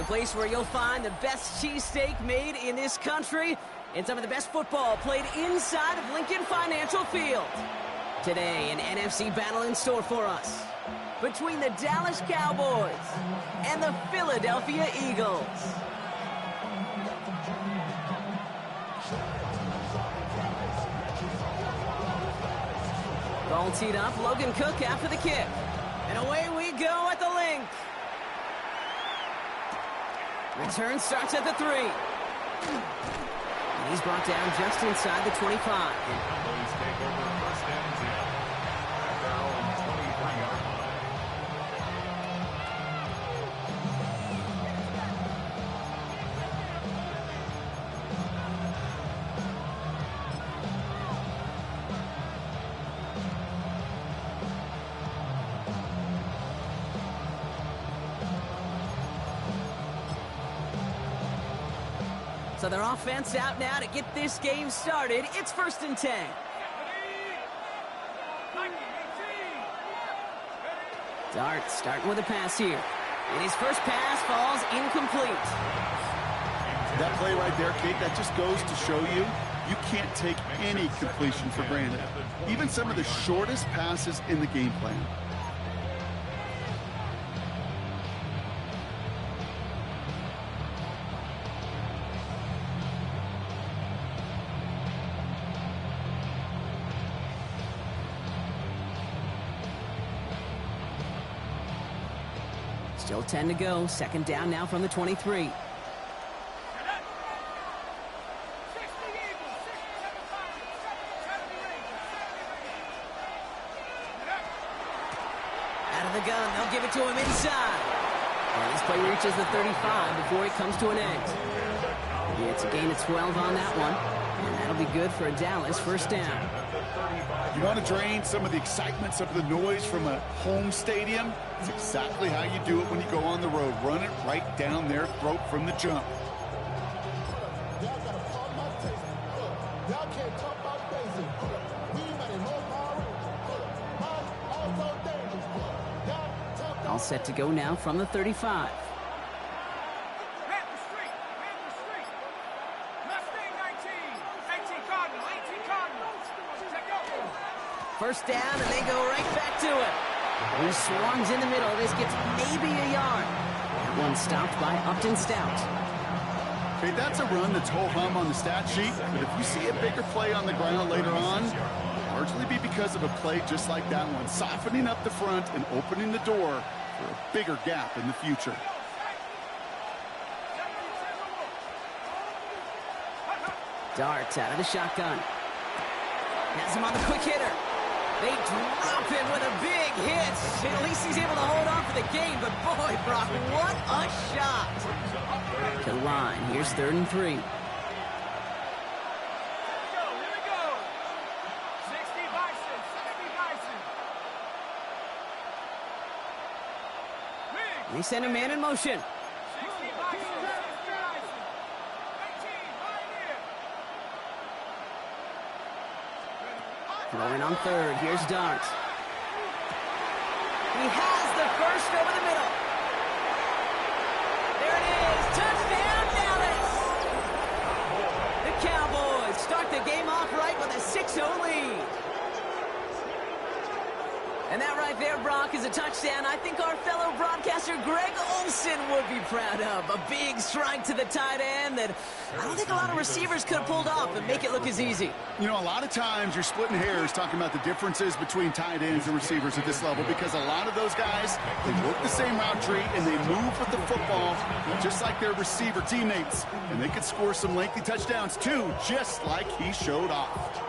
the place where you'll find the best cheesesteak made in this country and some of the best football played inside of Lincoln Financial Field. Today, an NFC battle in store for us between the Dallas Cowboys and the Philadelphia Eagles. Ball teed up, Logan Cook after the kick. And away we go at the link. Return starts at the 3. And he's brought down just inside the 25. Cowboys take over first and 10 at their own 23-yard line. So their offense out now to get this game started. It's 1st and 10. Dart starting with a pass here. And his first pass falls incomplete. That play right there, Kate, that just goes to show you, you can't take any completion for granted. Even some of the shortest passes in the game plan. Still 10 to go. 2nd down now from the 23. Out of the gun. They'll give it to him inside. And this play reaches the 35 before it comes to an end. Yeah, it's a gain of 12 on that one. And that'll be good for a Dallas 1st down. You want to drain some of the excitement, some of the noise from a home stadium? It's exactly how you do it when you go on the road. Run it right down their throat from the jump. All set to go now from the 35. First down, and they go right back to it. He swarms in the middle. This gets maybe a yard. That one stopped by Upton Stout. Okay, that's a run that's ho-hum on the stat sheet, but if you see a bigger play on the ground later on, it'll largely be because of a play just like that one, softening up the front and opening the door for a bigger gap in the future. Dart out of the shotgun. Has him on the quick hitter. They drop him with a big hit. At least he's able to hold on for the game, but boy, Brock, what a shot. To the line. Here's 3rd and 3. They send a man in motion. Going on 3rd. Here's Dart. He has the first over the middle. There it is. Touchdown, Dallas. The Cowboys start the game off right with a 6-0 lead. And that right there, Brock, is a touchdown I think our fellow broadcaster Greg Olsen would be proud of. A big strike to the tight end that I don't think a lot of receivers could have pulled off and make it look as easy. You know, a lot of times you're splitting hairs talking about the differences between tight ends and receivers at this level because a lot of those guys, they work the same route tree and they move with the football just like their receiver teammates. And they could score some lengthy touchdowns too, just like he showed off.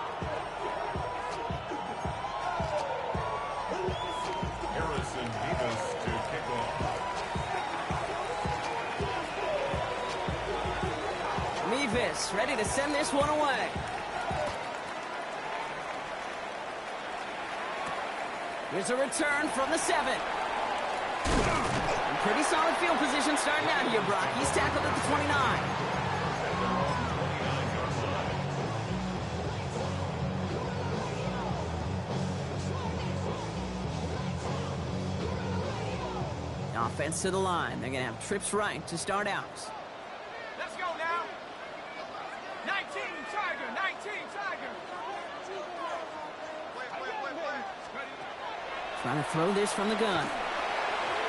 Ready to send this one away. Here's a return from the 7. And pretty solid field position starting out here, Brock. He's tackled at the 29. offense to the line. They're going to have trips right to start out. Let's go now. 19 Tiger, 19 Tiger. Trying to throw this from the gun.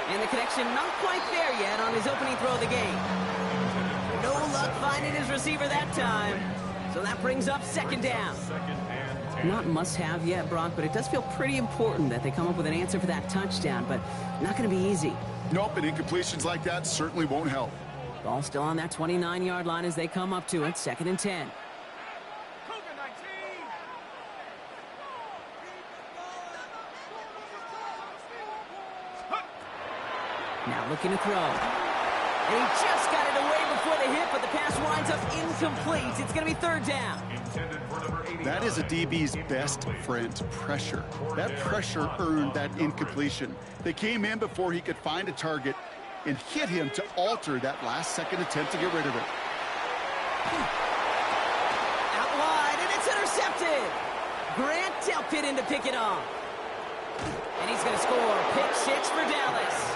And the connection not quite there yet on his opening throw of the game. No luck finding his receiver that time. So that brings up second down. Not must-have yet, Brock, but it does feel pretty important that they come up with an answer for that touchdown, but not going to be easy. Nope, and incompletions like that certainly won't help. Ball still on that 29-yard line as they come up to it, second and 10. Now looking to throw. And he just got it away before the hit, but the pass winds up incomplete. It's going to be third down. That is a DB's best friend, pressure. That pressure earned that incompletion. They came in before he could find a target and hit him to alter that last-second attempt to get rid of it. Out wide, and it's intercepted. Grant Delpit in to pick it off. And he's going to score. Pick 6 for Dallas.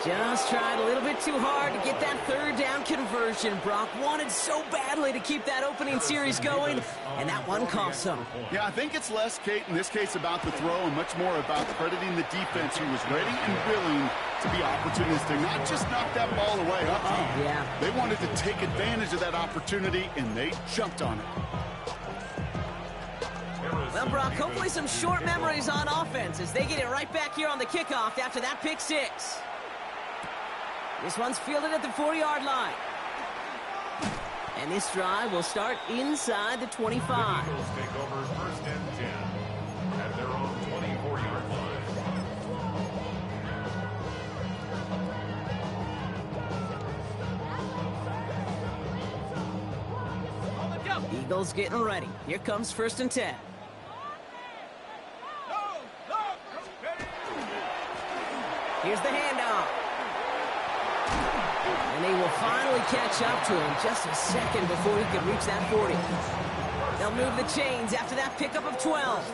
Just tried a little bit too hard to get that third down conversion. Brock wanted so badly to keep that opening series going, and that one cost him. Yeah, I think it's less, Kate, in this case about the throw and much more about crediting the defense who was ready and willing to be opportunistic, not just knock that ball away. Yeah. They wanted to take advantage of that opportunity, and they jumped on it. Well, Brock, hopefully some short memories on offense as they get it right back here on the kickoff after that pick 6. This one's fielded at the 4-yard line. And this drive will start inside the 25. The Eagles take over first and 10 at their own 24-yard line. Eagles getting ready. Here comes first and 10. Here's the handoff. And they will finally catch up to him just a second before he could reach that 40. They'll move the chains after that pickup of 12.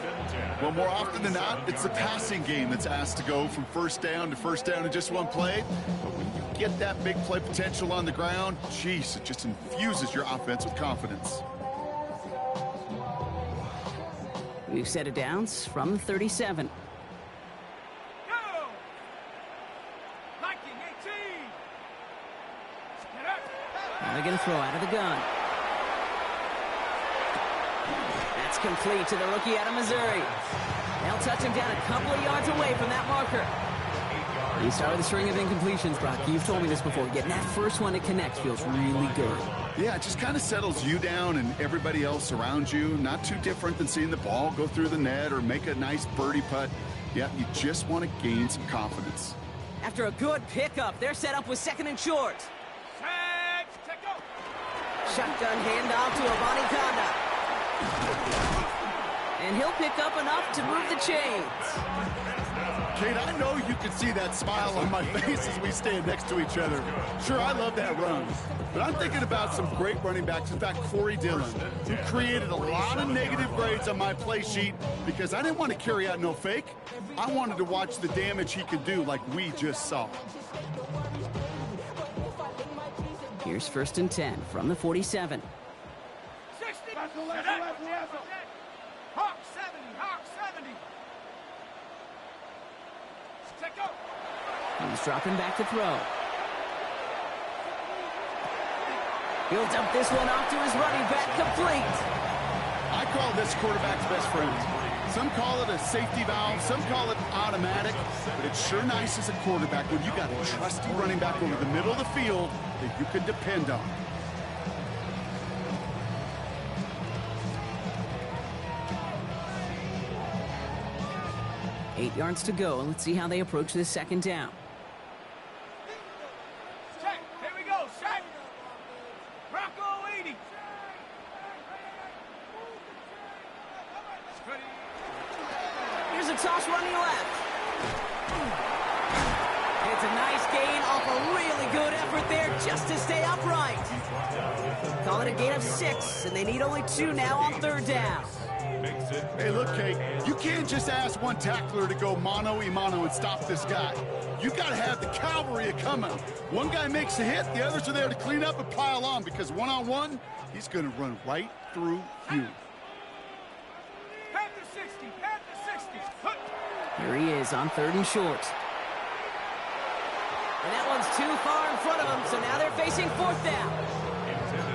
Well, more often than not, it's the passing game that's asked to go from first down to first down in just one play. But when you get that big play potential on the ground, geez, it just infuses your offense with confidence. We've set it downs from the 37. Now they're going to throw out of the gun. That's complete to the rookie out of Missouri. They'll touch him down a couple of yards away from that marker. You start with a string of incompletions, Brock. You've told me this before. Getting that first one to connect feels really good. Yeah, it just kind of settles you down and everybody else around you. Not too different than seeing the ball go through the net or make a nice birdie putt. Yeah, you just want to gain some confidence. After a good pickup, they're set up with second and short. Shotgun handoff to Avani Conda. And he'll pick up enough to move the chains. Kate, I know you can see that smile on my face as we stand next to each other. Sure, I love that run. But I'm thinking about some great running backs. In fact, Corey Dillon, who created a lot of negative grades on my play sheet because I didn't want to carry out no fake. I wanted to watch the damage he could do like we just saw. Here's first and 10 from the 47. 60. Hawk 70. Hawk 70. He's dropping back to throw. He'll dump this one off to his running back, complete. I call this quarterback's best friend. Some call it a safety valve, some call it automatic, but it's sure nice as a quarterback when you got a trusty running back over the middle of the field that you can depend on. Eight yards to go. Let's see how they approach this second down. Check. Here we go. Check. Bronco 80. Here's a toss running left. And it's a nice gain off a really good effort there just to stay upright. Call it a gain of 6, and they need only 2 now on third down. makes it. Hey, look, Kate, you can't just ask one tackler to go mano-a-mano and stop this guy. You got to have the cavalry coming. One guy makes a hit, the others are there to clean up and pile on, because one-on-one, he's going to run right through you. Panther 60, Panther 60. Here he is on 3rd and short. And that one's too far in front of him, so now they're facing 4th down.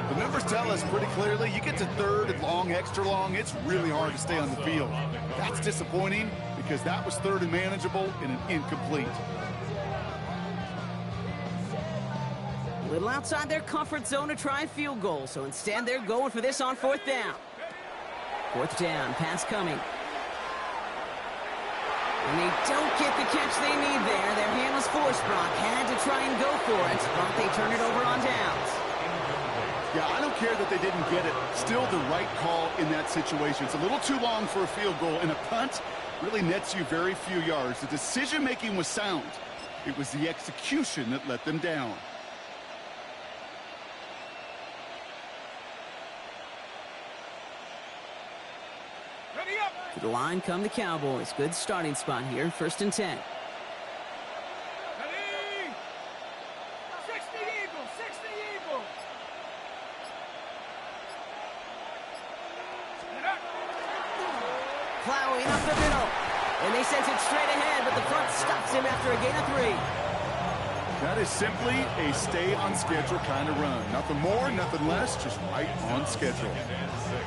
The numbers tell us pretty clearly, you get to 3rd and long, extra long, it's really hard to stay on the field. That's disappointing because that was 3rd and manageable and an incomplete. A little outside their comfort zone to try a field goal, so instead they're going for this on 4th down. 4th down, pass coming. And they don't get the catch they need there. Their hand was forced. Brock had to try and go for it, but they turn it over on downs. Yeah, I don't care that they didn't get it. Still the right call in that situation. It's a little too long for a field goal, and a punt really nets you very few yards. The decision-making was sound. It was the execution that let them down. Ready up. To the line come the Cowboys. Good starting spot here, 1st and 10. Ready. 60 Eagles, 60 Eagles. Get up. Plowing up the middle. And they sent it straight ahead, but the front stops him after a gain of 3. That is simply a stay-on-schedule kind of run. Nothing more, nothing less, just right on schedule. And 6.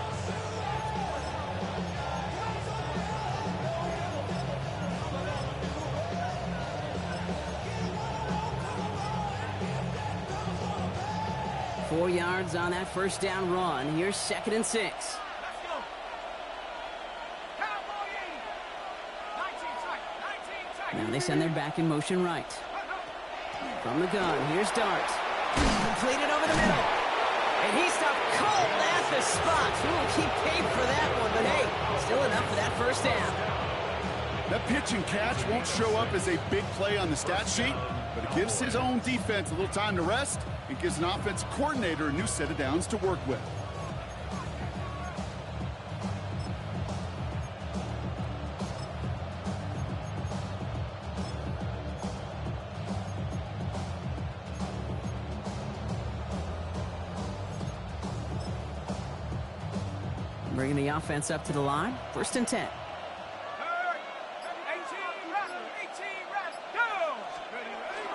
4 yards on that 1st down run. Here's 2nd and 6. Let's go. Cowboy 80. 19 tight, 19 tight. Now they send their back in motion right. From the gun, here's Dart. Completed over the middle. And he stopped cold at the spot. We'll keep paid for that one, but hey, still enough for that 1st down. That pitch and catch won't show up as a big play on the stat sheet, but it gives his own defense a little time to rest. It gives an offensive coordinator a new set of downs to work with. Bringing the offense up to the line. 1st and 10. 18 right, 18 right, go! Ready, ready?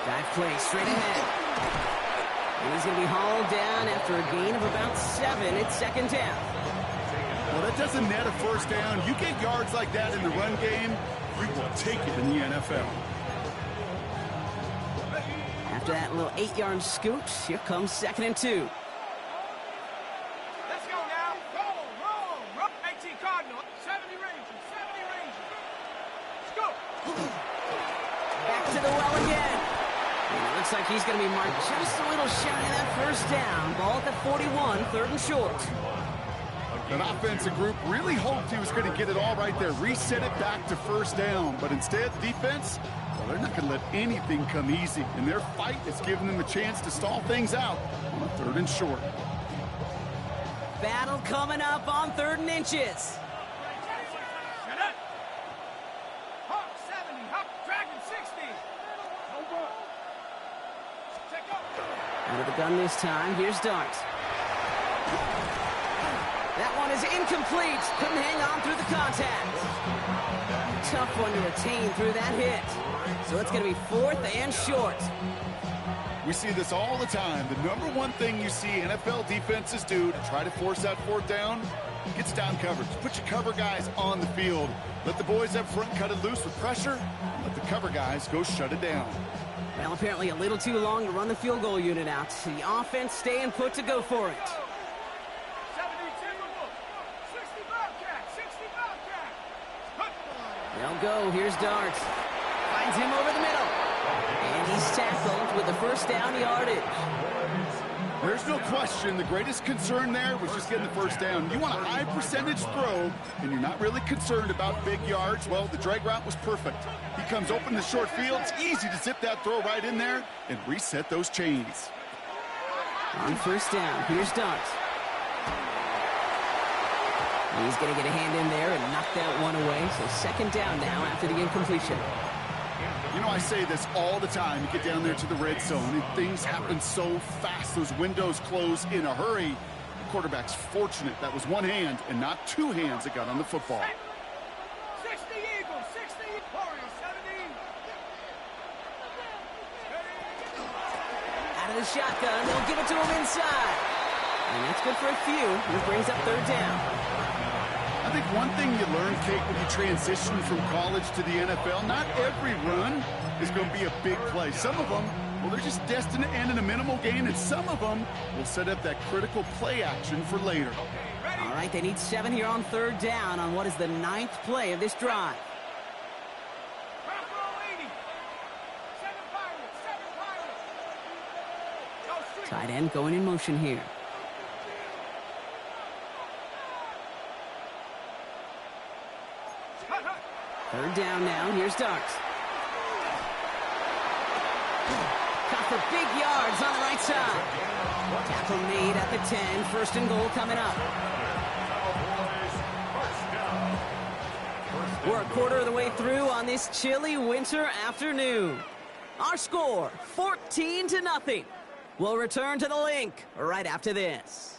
Dive play straight ahead. And he's going to be hauled down after a gain of about 7. It's 2nd down. Well, that doesn't net a 1st down. You get yards like that in the run game, you will take it in the NFL. After that little 8-yard scoot, here comes 2nd and 2. Let's go now. Roll. 18 Cardinal, 70 Rangers, 70 Rangers. Let's go. Back to the well again. And it looks like he's going to be marked just a little shy of that 1st down. Ball at the 41, 3rd and short. That offensive group really hoped he was going to get it all right there, reset it back to 1st down. But instead, the defense, well, they're not going to let anything come easy. And their fight is giving them a chance to stall things out on a 3rd and short. Battle coming up on 3rd and inches. Get up. Hawk 70, Hawk Dragon 60. Over. Check up. Out of the gun this time, here's Dart. That one is incomplete. Couldn't hang on through the contact. Tough one to retain through that hit. So it's going to be 4th and short. We see this all the time. The number one thing you see NFL defenses do to try to force that 4th down, gets down coverage. Put your cover guys on the field. Let the boys up front cut it loose with pressure. Let the cover guys go shut it down. Well, apparently a little too long to run the field goal unit out. The offense staying put to go for it. 70 Timberwolves, 60 Bobcat, 60 Bobcat. They'll go. Here's Dart. Finds him over the middle. And he's tackled with the 1st down yardage. There's no question the greatest concern there was just getting the 1st down. You want a high percentage throw, and you're not really concerned about big yards. Well, the drag route was perfect. He comes open the short field. It's easy to zip that throw right in there and reset those chains. On 1st down, here's Dart. He's going to get a hand in there and knock that one away. So second down now after the incompletion. You know, I say this all the time. You get down there to the red zone, and things happen so fast. Those windows close in a hurry. The quarterback's fortunate that was one hand and not two hands that got on the football. 60 Eagles, 60 Warriors, 17. Out of the shotgun, they'll give it to him inside. And that's good for a few. This brings up third down. I think one thing you learn, Kate, when you transition from college to the NFL, not every run is going to be a big play. Some of them, well, they're just destined to end in a minimal gain, and some of them will set up that critical play action for later. All right, they need 7 here on third down on what is the 9th play of this drive. Tight end going in motion here. Third down now. Here's Darks. Caught for big yards on the right side. Tackle made at the 10. First and goal coming up. We're a quarter of the way through on this chilly winter afternoon. Our score, 14-0. We'll return to the link right after this.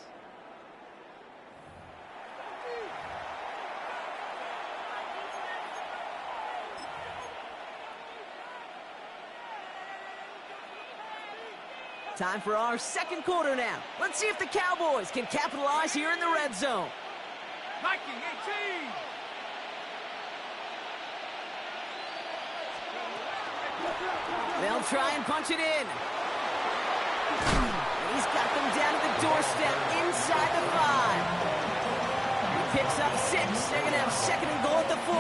Time for our second quarter now. Let's see if the Cowboys can capitalize here in the red zone. Nike 18. They'll try and punch it in. He's got them down to the doorstep inside the 5. He picks up 6. They're going to have second and goal at the 4.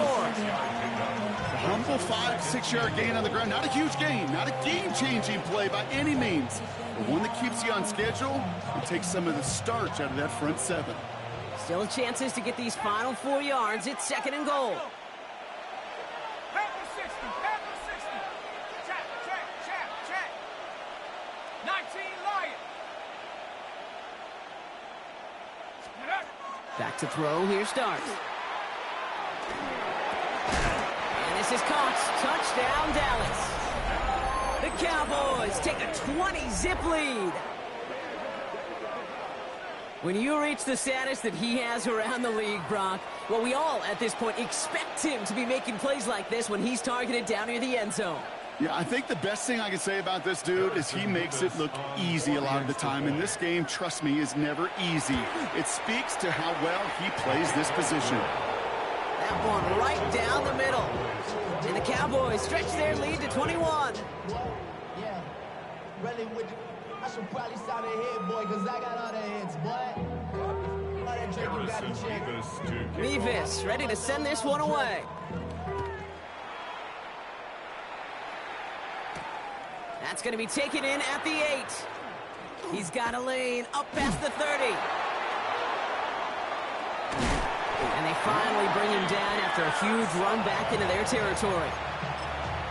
Humble 5-6-yard gain on the ground. Not a huge gain, not a game-changing play by any means, but one that keeps you on schedule and takes some of the starch out of that front 7. Still chances to get these final 4 yards. It's second and goal. Panther 60, Panther 60. Check. 19 Lion. Back to throw. Here's Starks. This is caught. Touchdown, Dallas. The Cowboys take a 20-zip lead. When you reach the status that he has around the league, Brock, well, we all at this point expect him to be making plays like this when he's targeted down near the end zone. Yeah, I think the best thing I can say about this dude is he makes it look easy a lot of the time. And this game, trust me, is never easy. It speaks to how well he plays this position. That one right down the middle. And the Cowboys stretch their lead to 21. Yeah, really with you. I should probably stop the head, boy, because I got all the hits, boy. All that drink you got to check. Mevis ready to send this one away. That's going to be taken in at the 8. He's got a lane up past the 30. And they finally bring him down after a huge run back into their territory.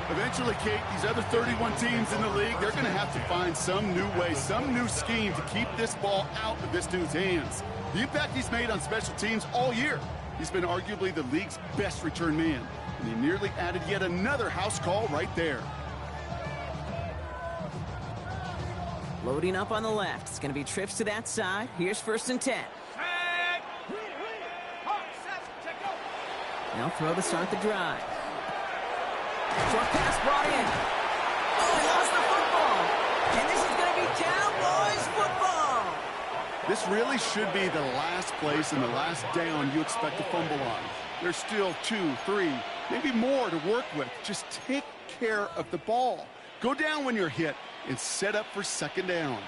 Eventually, Kate, these other 31 teams in the league, they're going to have to find some new way, some new scheme to keep this ball out of this dude's hands. The impact he's made on special teams all year. He's been arguably the league's best return man. And he nearly added yet another house call right there. Loading up on the left. It's going to be trips to that side. Here's first and 10. They'll throw to start the drive. Short pass brought in. Oh, he lost the football. And this is going to be Cowboys football. This really should be the last place and the last down you expect to fumble on. There's still 2, 3, maybe more to work with. Just take care of the ball. Go down when you're hit and set up for second down.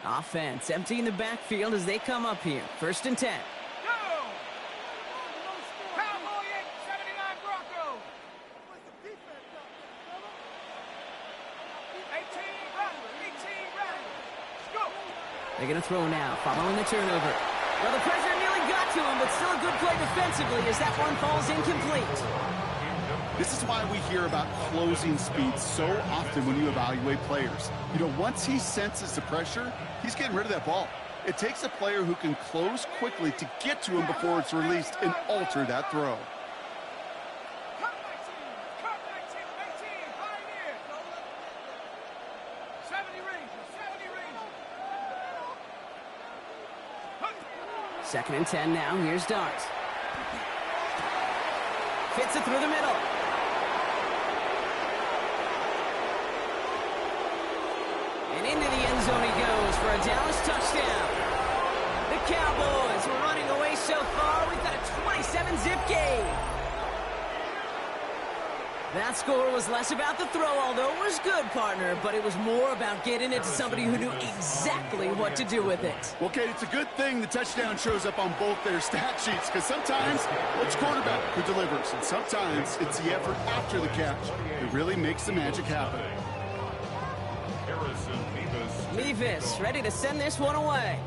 Offense emptying the backfield as they come up here. First and 10. Go! Cowboy 79 Broncos. 18 Rattlers. Go! They're going to throw now, following the turnover. Well, the pressure nearly got to him, but still a good play defensively as that one falls incomplete. This is why we hear about closing speed so often when you evaluate players. You know, once he senses the pressure, he's getting rid of that ball. It takes a player who can close quickly to get to him before it's released and alter that throw. Cut 19, 18, pioneer. 70 ranges, 70 ranges. Second and 10 now. Here's Dart. Fits it through the middle. And into the end zone he goes for a Dallas touchdown. The Cowboys were running away so far. We've got a 27-zip game. That score was less about the throw, although it was good, partner, but it was more about getting it to somebody who knew exactly what to do with it. Well, Kate, it's a good thing the touchdown shows up on both their stat sheets, because sometimes it's quarterback who delivers, and sometimes it's the effort after the catch that really makes the magic happen. Levis ready to send this one away.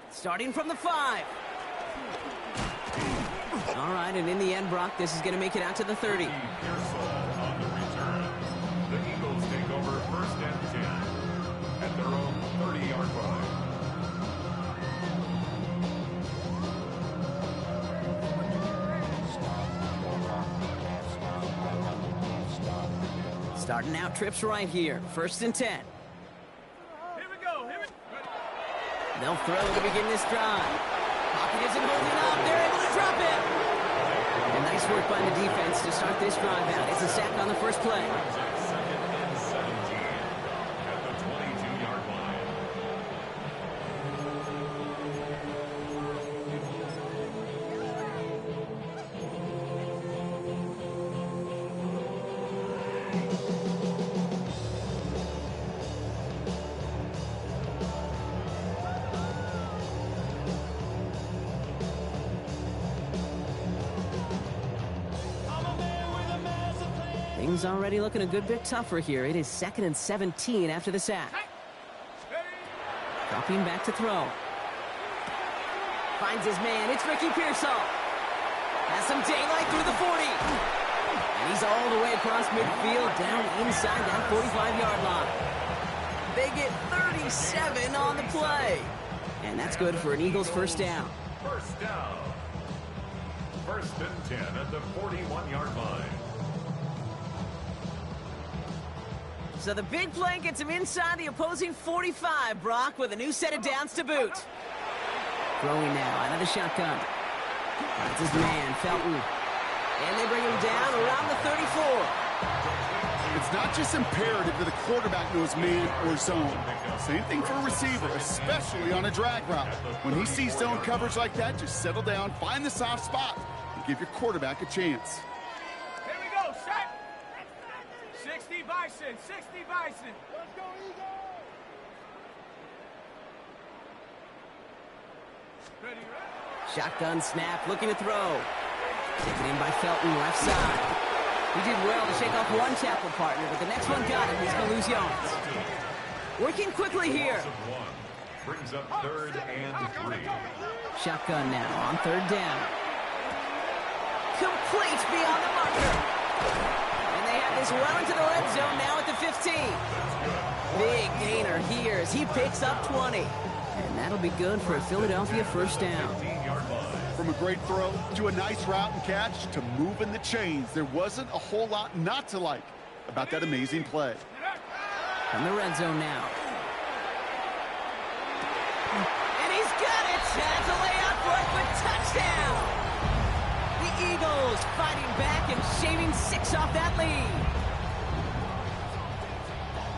Starting from the 5. All right, and in the end, Brock, this is going to make it out to the 30. On the return, the Eagles take over first and 10 at their own 30-yard line. Starting out trips right here. First and 10. Here we go. They'll throw to begin this drive. Pocket isn't holding up. They're able to drop it. And nice work by the defense to start this drive out. It's a sack on the first play. Second and 17 at the 22-yard line. Things already looking a good bit tougher here. It is second and 17 after the sack. Dropping back to throw. Finds his man. It's Ricky Pearsall. Has some daylight through the 40. And he's all the way across midfield, down inside that 45-yard line. They get 37 on the play. And that's good for an Eagles first down. First down. First and 10 at the 41-yard line. So the big play gets him inside the opposing 45, Brock, with a new set of downs to boot. Throwing now out of the shotgun. That's his man, Felton. And they bring him down around the 34. It's not just imperative that the quarterback knows man or zone. Same thing for a receiver, especially on a drag route. When he sees zone coverage like that, just settle down, find the soft spot, and give your quarterback a chance. Here we go, set. 60 Bison, 60 Bison. Let's go, Eagles. Ready, ready. Shotgun snap, looking to throw. Taken in by Felton, left side. He did well to shake off one tackle partner, but the next one got him. He's going to lose yards. Working quickly here. Brings up third and 3. Shotgun now on third down. Complete beyond the marker. And they have this well into the red zone now at the 15. Big gainer here as he picks up 20. And that'll be good for a Philadelphia first down. From a great throw to a nice route and catch to moving the chains, there wasn't a whole lot not to like about that amazing play. From the red zone now. And he's got it. That's a layout for it, but touchdown. The Eagles fighting back and shaving 6 off that lead.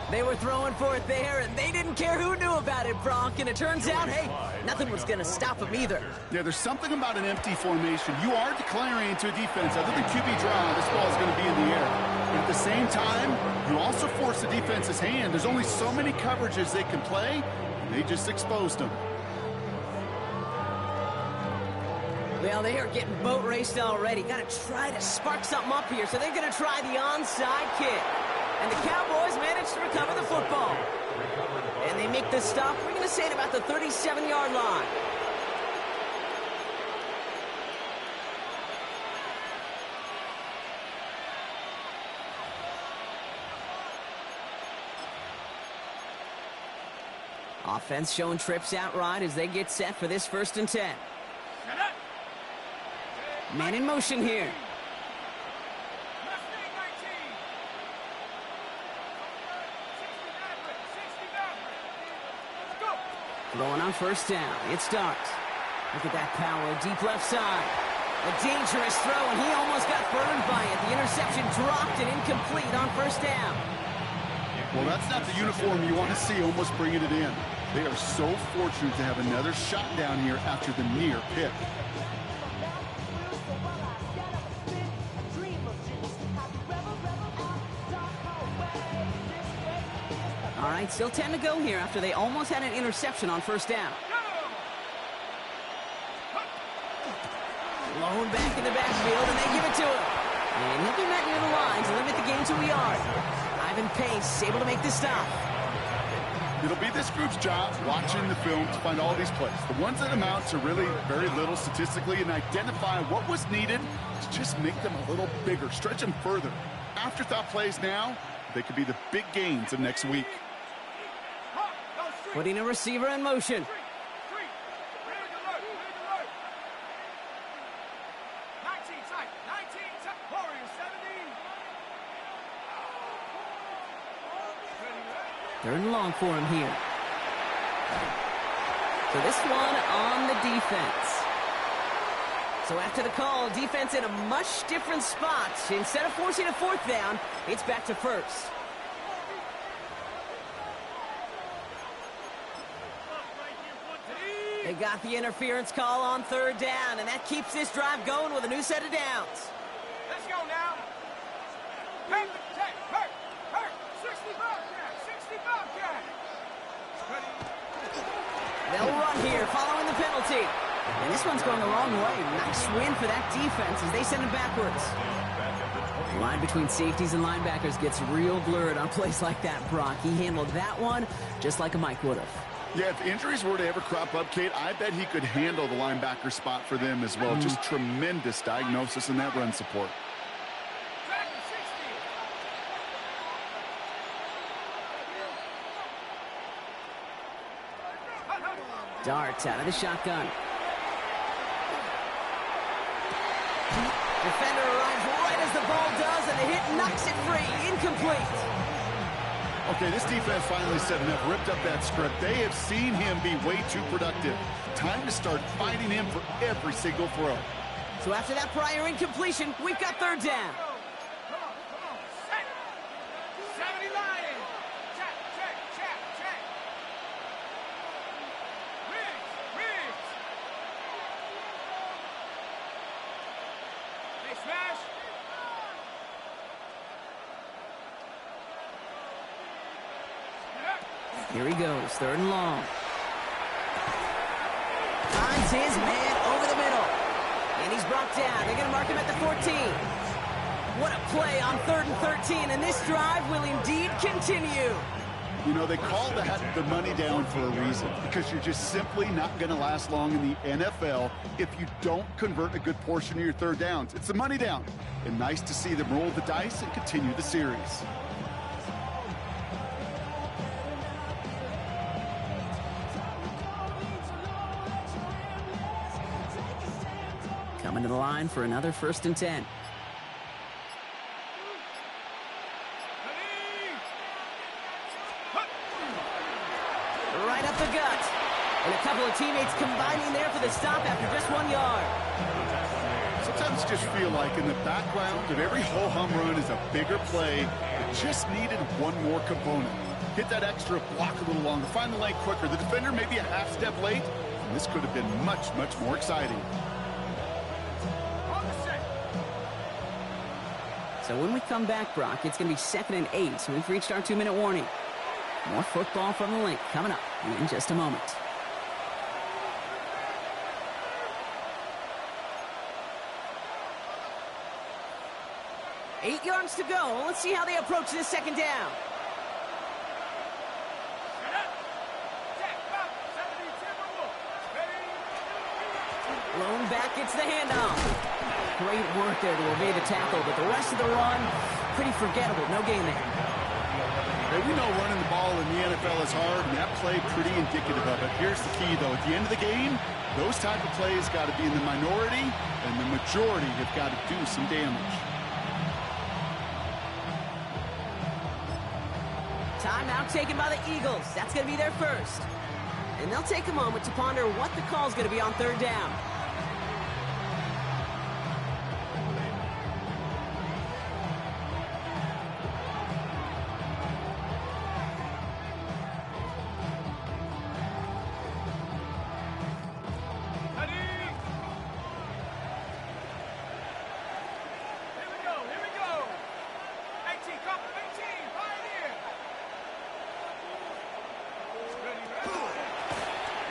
They were throwing for it there, and they didn't care who knew about it, Bronk. And it turns out, hey, nothing was going to stop them either. Yeah, there's something about an empty formation. You are declaring to a defense, other than QB draw, this ball is going to be in the air. But at the same time, you also force the defense's hand. There's only so many coverages they can play, and they just exposed them. Well, they are getting boat raced already. Got to try to spark something up here, so they're going to try the onside kick. And the Cowboys managed to recover the football. And they make the stop, we're going to say, at about the 37-yard line. Offense showing trips out right as they get set for this 1st and 10. Man in motion here. Going on 1st down. It starts. Look at that power. Deep left side. A dangerous throw, and he almost got burned by it. The interception dropped and incomplete on 1st down. Well, that's not the uniform you want to see almost bringing it in. They are so fortunate to have another shot down here after the near pick. All right, still 10 to go here after they almost had an interception on 1st down. Blown back in the backfield, and they give it to him. And he'll be met near the line to limit the game to a yard. Ivan Pace able to make the stop. It'll be this group's job watching the film to find all these plays. The ones that amount to really very little statistically and identify what was needed to just make them a little bigger, stretch them further. Afterthought plays now, they could be the big gains of next week. Putting a receiver in motion. Third and long for him here. So this one on the defense. So after the call, defense in a much different spot. Instead of forcing a 4th down, it's back to 1st. They got the interference call on 3rd down, and that keeps this drive going with a new set of downs. Let's go now. Hurt, 60 Bobcat. They'll run here following the penalty. And this one's going the wrong way. Nice win for that defense as they send it backwards. The line between safeties and linebackers gets real blurred on plays like that, Brock. He handled that one just like a Mike would have. Yeah, if injuries were to ever crop up, Kate, I bet he could handle the linebacker spot for them as well. Just tremendous diagnosis in that run support. Darts out of the shotgun. Defender arrives right as the ball does, and the hit knocks it free. Incomplete. Okay, this defense finally set enough, ripped up that script. They have seen him be way too productive. Time to start fighting him for every single throw. So after that prior incompletion, we've got 3rd down. Come on. Set. 70 Lions. Check. Riggs. They smash. Here he goes, 3rd and long. Finds his man over the middle. And he's brought down. They're going to mark him at the 14. What a play on 3rd and 13, and this drive will indeed continue. You know, they call that the money down for a reason, because you're just simply not going to last long in the NFL if you don't convert a good portion of your 3rd downs. It's the money down. And nice to see them roll the dice and continue the series. Coming to the line for another 1st and 10. Right up the gut. And a couple of teammates combining there for the stop after just 1 yard. Sometimes just feel like in the background of every ho-hum run is a bigger play that just needed one more component. Hit that extra block a little longer, find the lane quicker. The defender may be a half step late, and this could have been much, much more exciting. So when we come back, Brock, it's going to be 2nd and 8. So we've reached our 2-minute warning. More football from the link coming up in just a moment. Eight yards to go. Let's see how they approach this 2nd down. Blown back, gets the handoff. Great work there to evade the tackle, but the rest of the run, pretty forgettable. No gain there. And we know running the ball in the NFL is hard, and that play pretty indicative of it. Here's the key, though. At the end of the game, those type of plays got to be in the minority, and the majority have got to do some damage. Timeout taken by the Eagles. That's going to be their first. And they'll take a moment to ponder what the call is going to be on third down.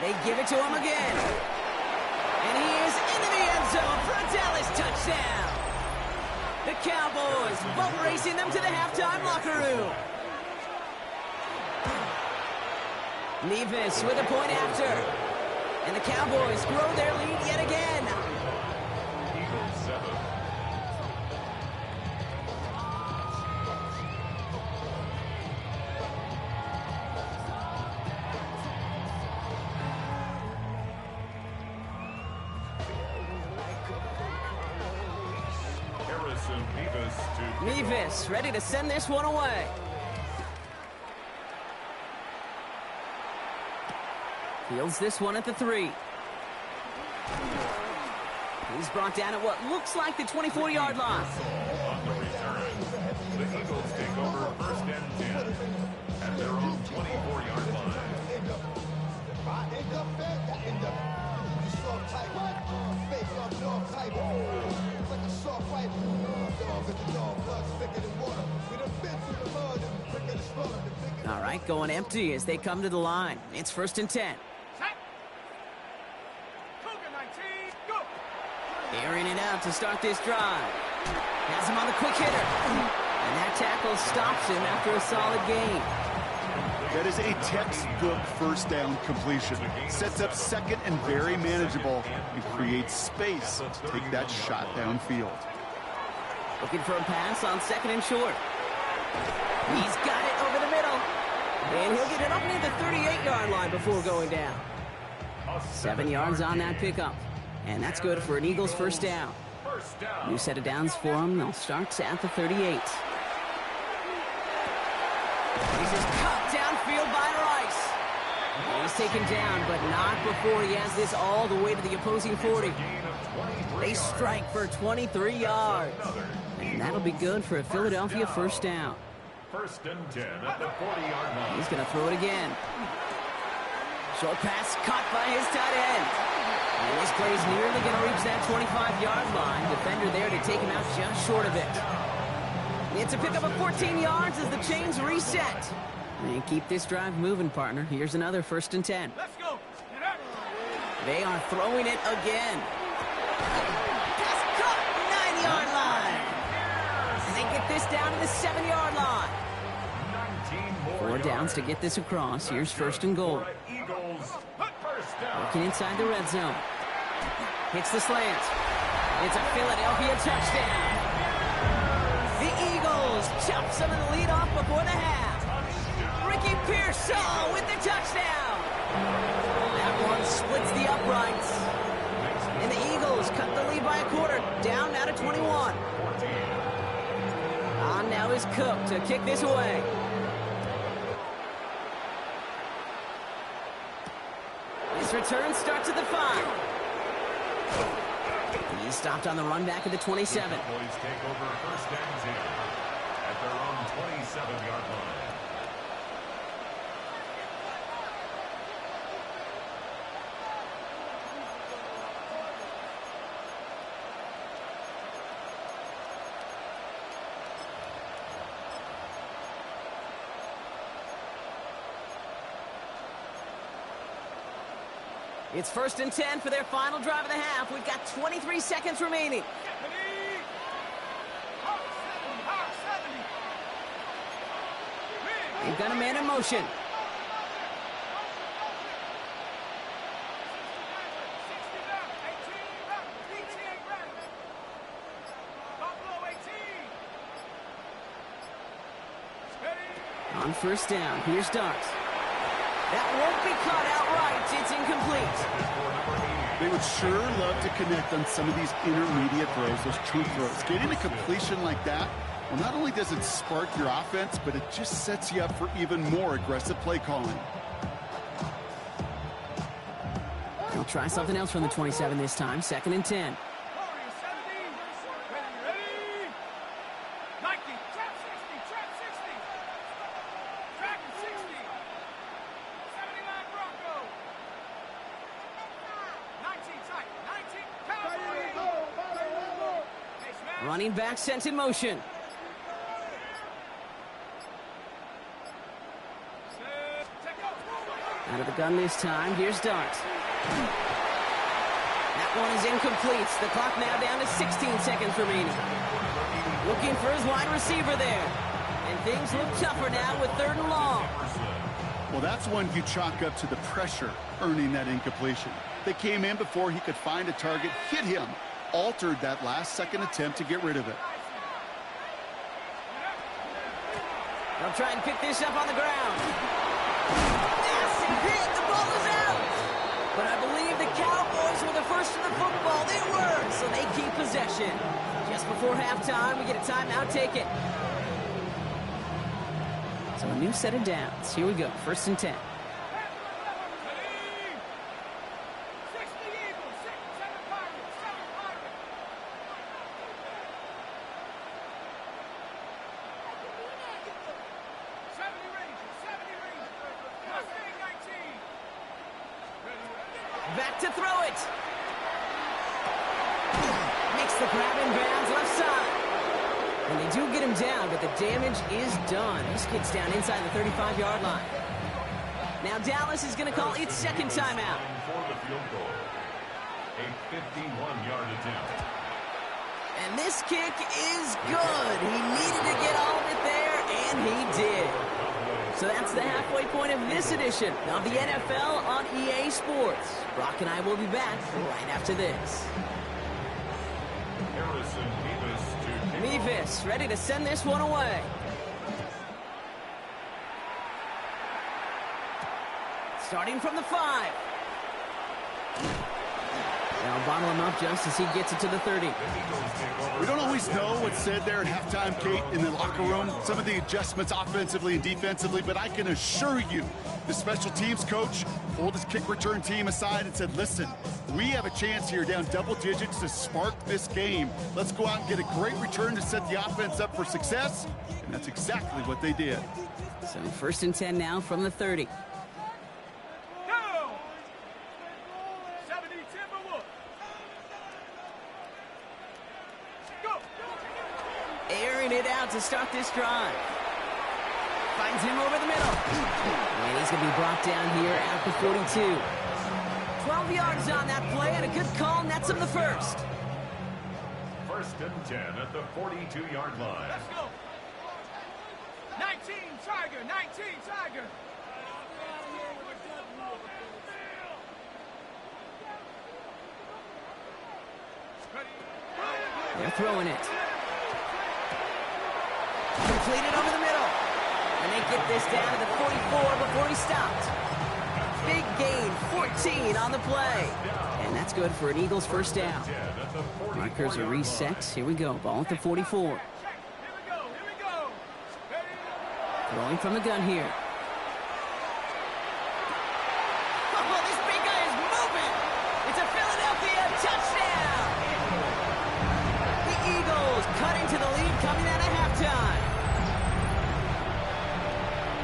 They give it to him again. And he is into the end zone for a Dallas touchdown. The Cowboys boat racing them to the halftime locker room. Nevis with a point after. And the Cowboys grow their lead yet again. Eagles 7. Nevis ready to send this one away. Fields this one at the 3. He's brought down at what looks like the 24-yard line. On the return, the Eagles take over first and 10 at their own 24-yard line. All right, going empty as they come to the line. It's first and 10. Airing it out to start this drive. Has him on the quick hitter. And that tackle stops him after a solid gain. That is a textbook first down completion. Sets up second and very manageable and creates space to take that shot downfield. Looking for a pass on second and short. He's got it over the middle. And he'll get it up near the 38-yard line before going down. 7 yards on that pickup. And that's good for an Eagles first down. New set of downs for them. They'll start at the 38. He's just cut downfield by Rice. He's taken down, but not before he has this all the way to the opposing 40. They strike for 23 yards. And that'll be good for a Philadelphia first down. First and 10 at the 40-yard line. He's going to throw it again. Short pass caught by his tight end. And this play's nearly going to reach that 25-yard line. Defender there to take him out just short of it. It's a pickup of 14 yards as the chains reset. And keep this drive moving, partner. Here's another first and 10. Let's go. They are throwing it again. Pass caught, 9-yard line. And they get this down to the 7-yard line. 4 downs to get this across. Here's first and goal. Working inside the red zone. Hits the slant. It's a Philadelphia touchdown. The Eagles chop some of the lead off before the half. Ricky Pearsall with the touchdown. That one splits the uprights. And the Eagles cut the lead by a quarter. Down now to 21. On now is Cook to kick this away. His return starts at the 5. He's stopped on the run back at the 27. Boys take over first and 10 at their own 27-yard line. It's first and 10 for their final drive of the half. We've got 23 seconds remaining. They've got a man in motion. On first down, here's Darts. That won't be caught outright. It's incomplete. They would sure love to connect on some of these intermediate throws, those chunk throws. Getting a completion like that, well, not only does it spark your offense, but it just sets you up for even more aggressive play calling. They'll try something else from the 27 this time. 2nd and 10. Running back sent in motion. Out of the gun this time. Here's Darts. That one is incomplete. The clock now down to 16 seconds remaining. Looking for his wide receiver there. And things look tougher now with 3rd and long. Well, that's one you chalk up to the pressure earning that incompletion. They came in before he could find a target, hit him, altered that last-second attempt to get rid of it. They'll try and pick this up on the ground. Nasty hit. The ball is out. But I believe the Cowboys were the first to the football. They were, so they keep possession. Just before halftime, we get a timeout. Take it. So a new set of downs. Here we go. 1st and 10. Back to throw it. Makes the grab in bounds left side. And they do get him down, but the damage is done. This kid's down inside the 35-yard line. Now Dallas is going to call its 2nd timeout. For the field goal. A 51-yard attempt. And this kick is good. He needed to get all of it there, and he did. So that's the halfway point of this edition of the NFL on EA Sports. Brock and I will be back right after this. Harrison Mevis to Mevis ready to send this one away. Starting from the 5. They'll bottle him up just as he gets it to the 30. We don't always know what's said there at halftime, Kate, in the locker room. Some of the adjustments offensively and defensively, but I can assure you the special teams coach pulled his kick return team aside and said, listen, we have a chance here down double digits to spark this game. Let's go out and get a great return to set the offense up for success, and that's exactly what they did. So 1st and 10 now from the 30. Airing it out to start this drive. Finds him over the middle. And he's going to be brought down here at the 42. 12 yards on that play and a good call nets him the 1st. 1st and 10 at the 42-yard line. Let's go. 19 Tiger, 19 Tiger. They're throwing it. Completed over the middle. And they get this down to the 44 before he stopped. Big gain, 14 on the play. And that's good for an Eagles 1st down. Markers are reset. Here we go. Ball at the 44. Here we go. Throwing from the gun here. Oh, this big guy is moving. It's a Philadelphia touchdown. The Eagles cutting to the lead coming out of halftime.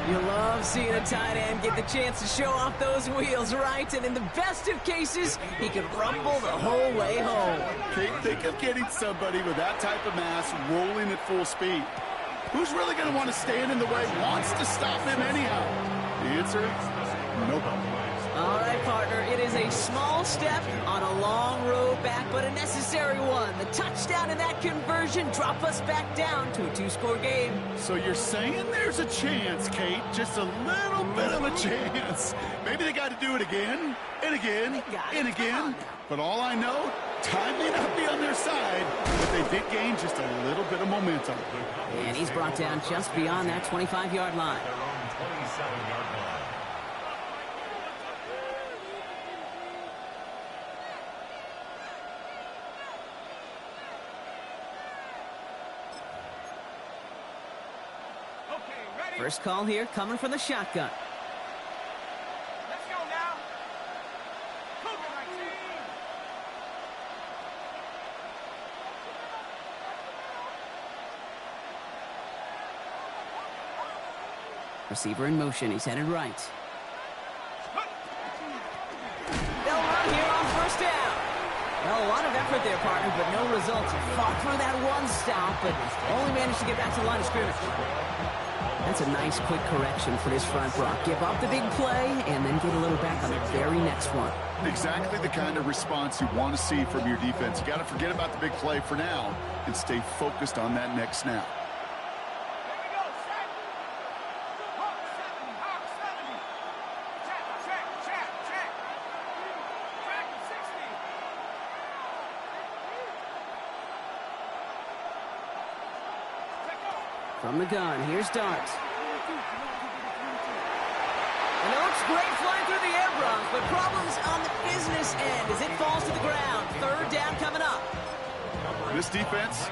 You love seeing a tight end get the chance to show off those wheels, right? And in the best of cases, he could rumble the whole way home. Kate, think of getting somebody with that type of mass rolling at full speed. Who's really going to want to stand in the way, wants to stop him anyhow? The answer, nobody. All right, partner, it is a small step on a long road back, but a necessary one. The touchdown and that conversion drop us back down to a 2-score game. So you're saying there's a chance, Kate, just a little bit of a chance. Maybe they got to do it again, and again, and again. But all I know, time may not be on their side, but they did gain just a little bit of momentum. And he's brought down just beyond that 25-yard line. First call here coming from the shotgun. Let's go now. Cougar 19. Receiver in motion. He's headed right. They'll run here on first down. Well, a lot of effort there, partner, but no results. Fought through that one stop, but only managed to get back to the line of scrimmage. That's a nice, quick correction for this front, Brock. Give up the big play and then get a little back on the very next one. Exactly the kind of response you want to see from your defense. You got to forget about the big play for now and stay focused on that next snap. Here we go, set. Hawk 70, Hawk 70. Check, check, check, check. Track 60. Check off. From the gun, here's Dart. And it looks great flying through the air, Bronx, but problems on the business end as it falls to the ground. Third down coming up. This defense,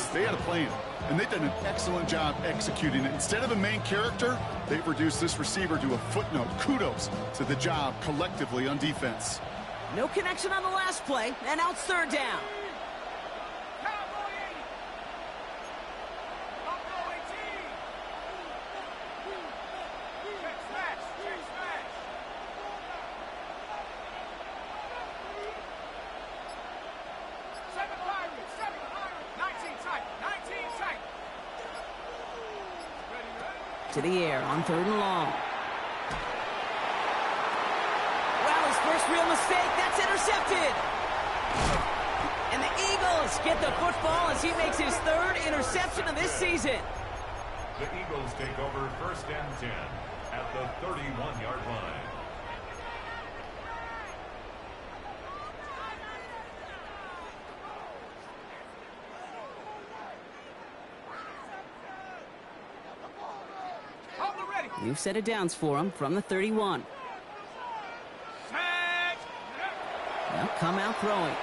they had a plan, and they've done an excellent job executing it. Instead of a main character, they've reduced this receiver to a footnote. Kudos to the job collectively on defense. No connection on the last play, and now it's third down. Cowboy 80. Buffalo 18. Check smash, check smash. Seven Pirates, 19 tight, 19 tight. Ready, ready? To the air on third and long. Well, his first real mistake, that's intercepted. And the Eagles get the football as he makes his third interception of this season. The Eagles take over first and 10 at the 31-yard line. On the ready. New set of downs for him from the 31. Set. They'll come out throwing.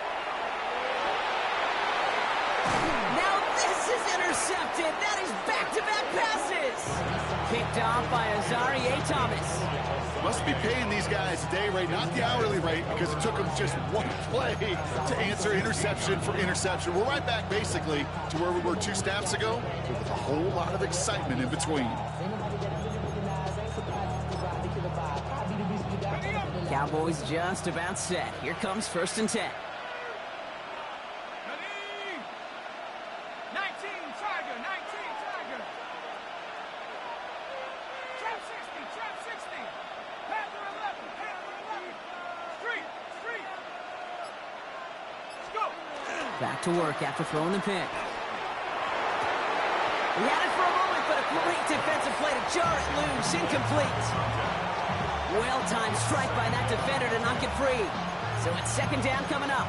Now this is intercepted. That is back-to-back passes. Picked off by Azareye'h Thomas. Must be paying these guys a day rate, not the hourly rate, because it took them just one play to answer interception for interception. We're right back, basically, to where we were 2 snaps ago, with a whole lot of excitement in between. Cowboys just about set. Here comes first and 10. Ready. 19 Tiger, 19 Tiger. Trap 60, trap 60. Panther 11, Panther 11. Street, street. Let's go. Back to work after throwing the pick. He had it for a moment, but a great defensive play to jar it loose. Incomplete. Well-timed strike by that defender to knock it free. So it's second down coming up.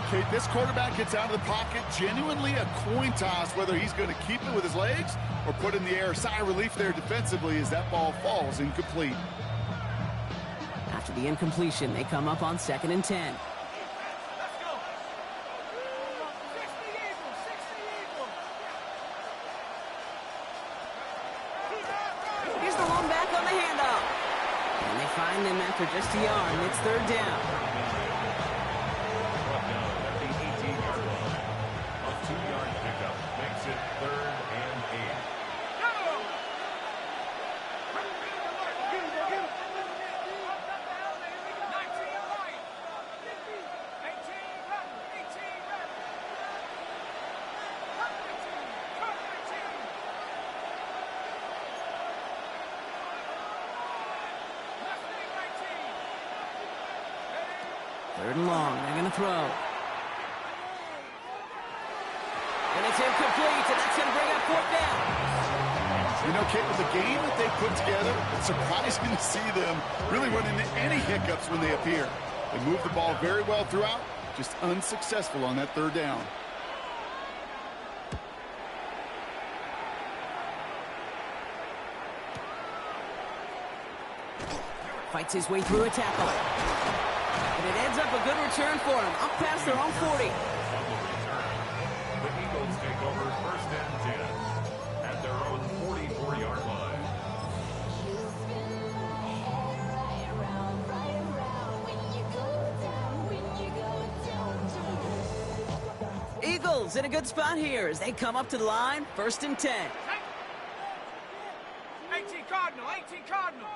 Okay, this quarterback gets out of the pocket, genuinely a coin toss, whether he's going to keep it with his legs or put it in the air. Sigh of relief there defensively as that ball falls incomplete. After the incompletion, they come up on second and 10. Let's go. 60 Eagles, 60 Eagles. Here's the lone back on the handoff. And they find him after just a yard, and it's third down. Brought down at the 18-yard line. A 2-yard pickup makes it 3rd and 8. Go. 19 right. 18 left, 18 left. Cut 19, cut 19. Left wing 19. Third and long, they're going to throw. And it's incomplete, and that's going to bring up fourth down. You know, Kate, with the game that they put together, it's surprising to see them really run into any hiccups when they appear. They move the ball very well throughout, just unsuccessful on that third down. Fights his way through a tackle. And it ends up a good return for him, up past their own 40. The Eagles take over first and 10 at their own 44-yard Eagles in a good spot here as they come up to the line, 1st and 10. 18 Cardinal, 18 Cardinal.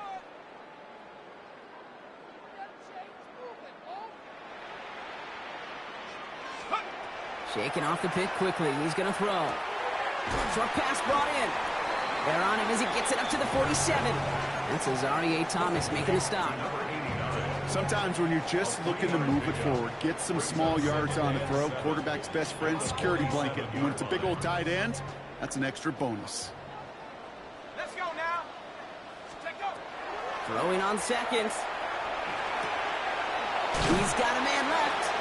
Shaking off the pick quickly. He's going to throw. Short pass brought in. They're on him as he gets it up to the 47. That's Azareye'h Thomas making the stop. Sometimes when you're just looking to move it forward, get some small yards on the throw, quarterback's best friend, security blanket. And when it's a big old tight end, that's an extra bonus. Let's go now. Take go. Throwing on seconds. He's got a man left.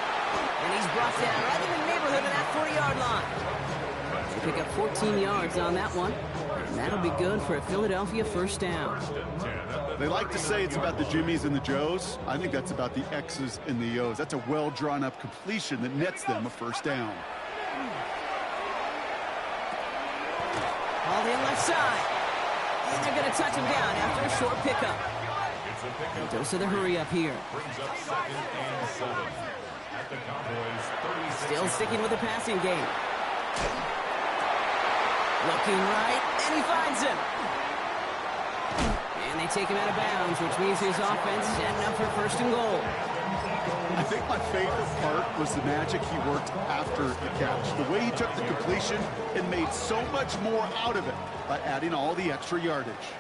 And he's brought down right in the neighborhood of that 40-yard line. They pick up 14 yards on that one. And that'll be good for a Philadelphia 1st down. They like to say it's about the Jimmies and the Joes. I think that's about the X's and the O's. That's a well-drawn-up completion that nets them a 1st down. All in left side. And they're going to touch him down after a short pickup. A dose of the hurry up here. Brings up 2nd and 7 at the Cowboys 36. Still sticking with the passing game. Looking right, and he finds him. And they take him out of bounds, which means his offense setting up for 1st and goal. I think my favorite part was the magic he worked after the catch. The way he took the completion and made so much more out of it by adding all the extra yardage.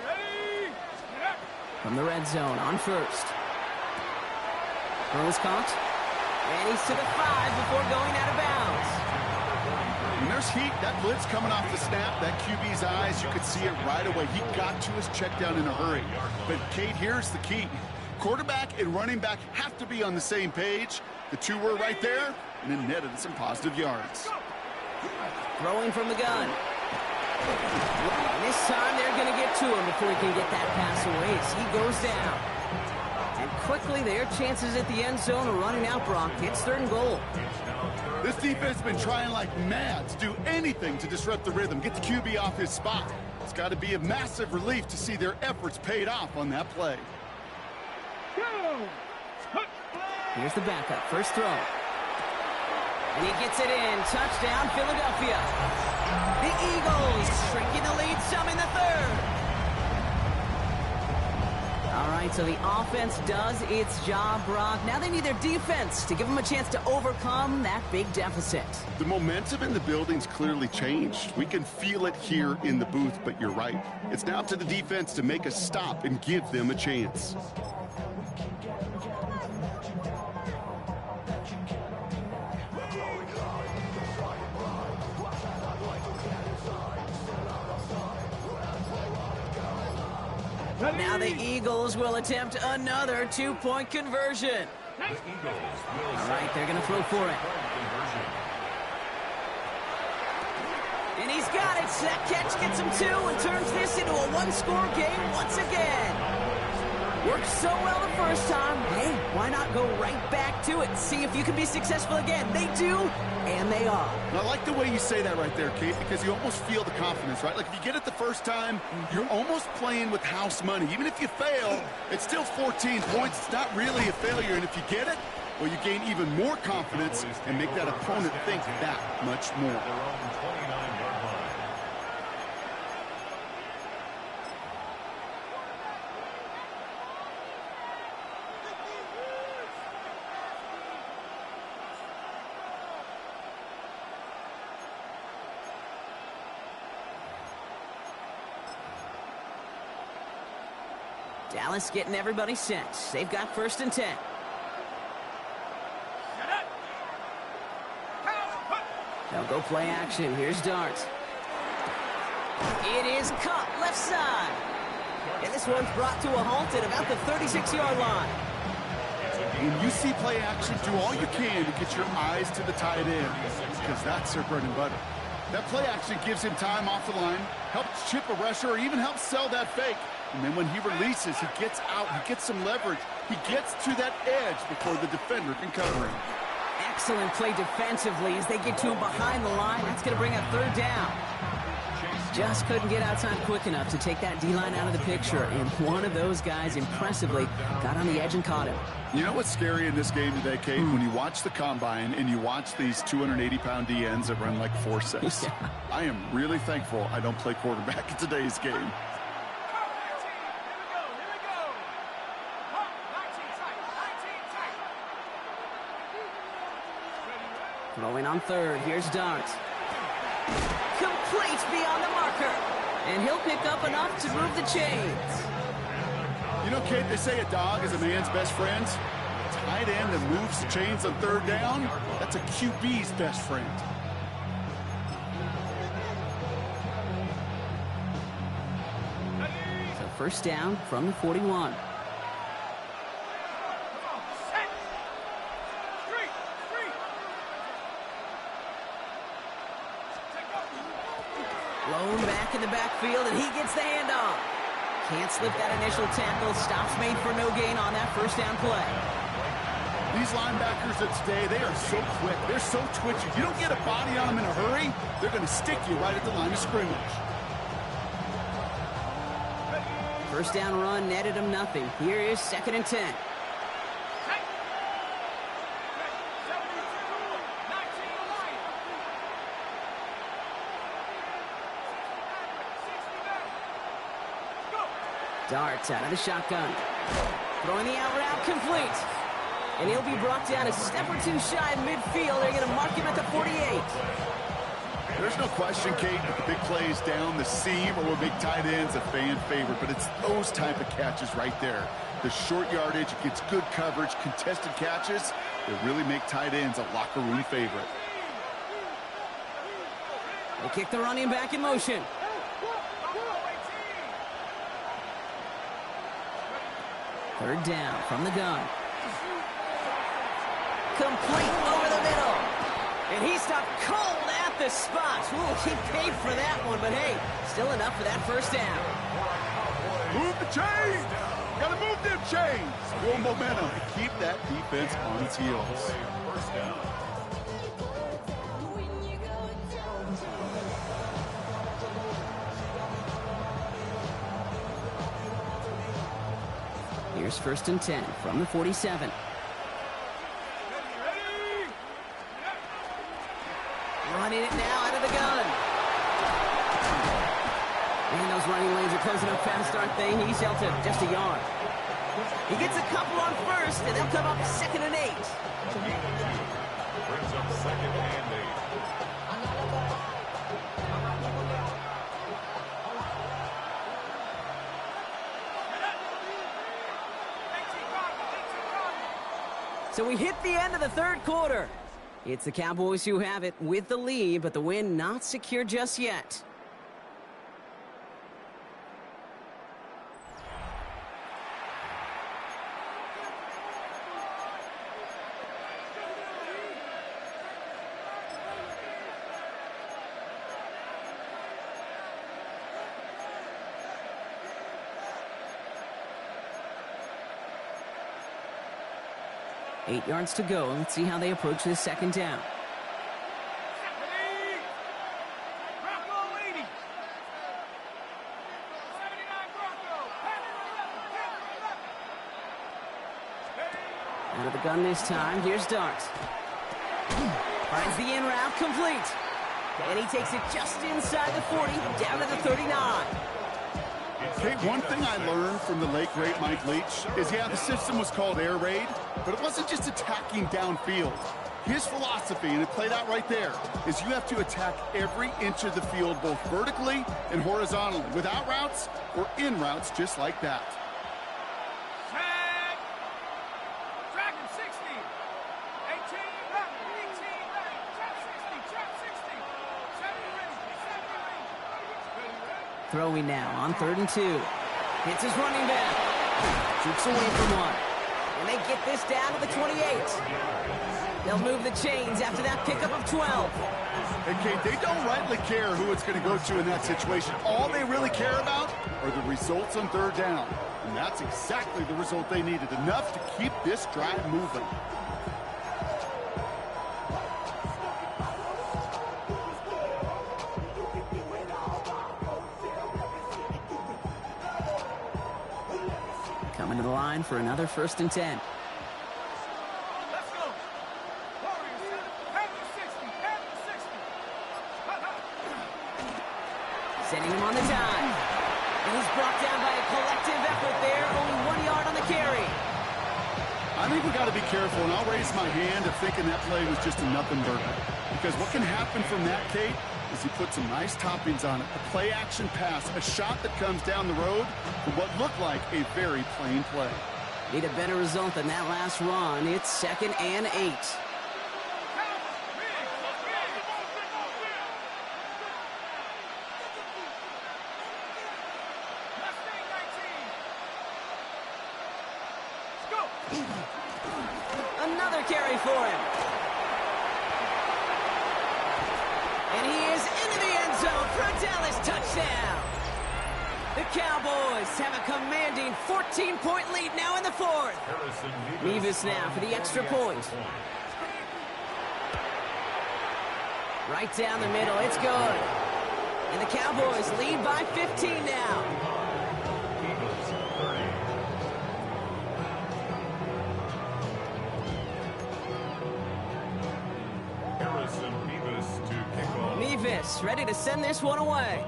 Ready? Get up. From the red zone on 1st. Throw is caught. And he's to the 5 before going out of bounds. When there's heat, that blitz coming off the snap, that QB's eyes, you could see it right away. He got to his check down in a hurry. But, Kate, here's the key. Quarterback and running back have to be on the same page. The two were right there, and it netted some positive yards. Throwing from the gun. And this time they're going to get to him before he can get that pass away as he goes down. And quickly their chances at the end zone are running out, Brock. It's 3rd and goal. This defense has been trying like mad to do anything to disrupt the rhythm, get the QB off his spot. It's got to be a massive relief to see their efforts paid off on that play. Here's the backup, 1st throw. And he gets it in. Touchdown, Philadelphia. The Eagles shrinking the lead some in the 3rd. All right, so the offense does its job, Brock. Now they need their defense to give them a chance to overcome that big deficit. The momentum in the building's clearly changed. We can feel it here in the booth, but you're right. It's now up to the defense to make a stop and give them a chance. Now the Eagles will attempt another 2-point conversion. The Eagles will All right, they're going to throw for it. conversion. And he's got it. That catch gets him 2 and turns this into a 1-score game once again. Worked so well the first time. Hey, why not go right back to it? See if you can be successful again. They do, and they are. And I like the way you say that right there, Kate, because you almost feel the confidence, right? Like if you get it the first time, you're almost playing with house money. Even if you fail, it's still 14 points. It's not really a failure. And if you get it, well, you gain even more confidence and make that opponent think that much more. Their own 29-yard line. Dallas getting everybody set. They've got 1st and 10. They'll go play action. Here's Dart. It is cut left side. And this one's brought to a halt at about the 36-yard line. When you see play action, do all you can to get your eyes to the tight end, because that's their bread and butter. That play action gives him time off the line, helps chip a rusher, or even helps sell that fake. And then when he releases, he gets out, he gets some leverage. He gets to that edge before the defender can cover him. Excellent play defensively as they get to him behind the line. That's going to bring a 3rd down. Chase just couldn't get outside quick enough to take that D-line out of the picture, and one of those guys impressively got on the edge and caught him. You know what's scary in this game today, Kate? When you watch the combine and you watch these 280-pound DNs that run like 4.6. Yeah. I am really thankful I don't play quarterback in today's game. Throwing on third, here's Dart. Complete beyond the marker. And he'll pick up enough to move the chains. You know, Kate, they say a dog is a man's best friend. A tight end that moves the chains on third down, that's a QB's best friend. So first down from the 41. Blown back in the backfield, and he gets the handoff. Can't slip that initial tackle. Stops made for no gain on that first down play. These linebackers of today, they are so quick. They're so twitchy. You don't get a body on them in a hurry, they're going to stick you right at the line of scrimmage. First down run netted him nothing. Here is 2nd and 10. Darts out of the shotgun. Throwing the out route complete. And he'll be brought down a step or two shy of midfield. They're going to mark him at the 48. There's no question, Kate, that the big plays down the seam or with big tight ends a fan favorite, but it's those type of catches right there. The short yardage, it gets good coverage, contested catches that really make tight ends a locker room favorite. They kick the running back in motion. Third down from the gun. Complete over the middle. And he stopped cold at the spot. Ooh, he paid for that one, but hey, still enough for that first down. Move the chains! Gotta move them chains! Build momentum to keep that defense on its heels. First down. Here's 1st and 10 from the 47. Running it now out of the gun. And those running lanes are closing up fast, aren't they? He's held to just a yard. He gets a couple on first, and they'll come up 2nd and 8. Brings up 2nd and 8. So we hit the end of the third quarter. It's the Cowboys who have it with the lead, but the win not secure just yet. Eight yards to go. Let's see how they approach this second down. Out of the gun this time. Here's Dart. Finds the in route complete. And he takes it just inside the 40, down to the 39. Okay, one thing I learned from the late great Mike Leach is, yeah, the system was called air raid, but it wasn't just attacking downfield. His philosophy, and it played out right there, is you have to attack every inch of the field, both vertically and horizontally, with out routes or in routes just like that. Tag. Track him 60. 18 left. 18 left. Trap 60. Trap 60. 70 ready. 70 ready. Throwing now on 3rd and 2. Hits his running back. Shoots away from one. And they get this down to the 28. They'll move the chains after that pickup of 12. And Kate, they don't rightly care who it's going to go to in that situation. All they really care about are the results on third down. And that's exactly the result they needed. Enough to keep this drive moving. Coming to the line for another 1st and 10. Let's go. Warriors, have the 60, have the 60. Sending him on the dive. And he's brought down by a collective effort there. Only 1 yard on the carry. I think we got to be careful, and I'll raise my hand of thinking that play was just a nothing burger. Because what can happen from that, Kate, is he put some nice toppings on it. A play-action pass, a shot that comes down the road from what looked like a very plain play. Need a better result than that last run. It's 2nd and 8. Another carry for him. And he is into the end zone for a Dallas touchdown. The Cowboys have a commanding 14-point lead now in the 4th. Nevis now for the extra point. Right down the middle, it's good. And the Cowboys lead by 15 now. Nevis ready to send this one away.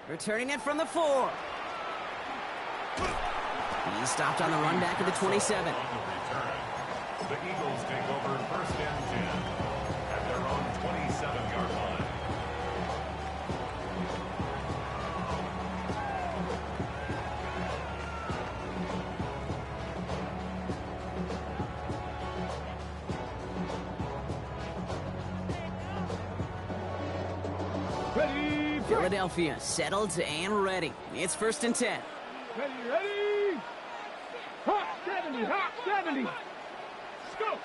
Returning it from the 4. He's stopped on the run back at the 27. The Eagles take over 1st and 10 at their own 27-yard line. Philadelphia settled and ready. It's 1st and 10. Ready. Hot 70, hot 70. Let's go.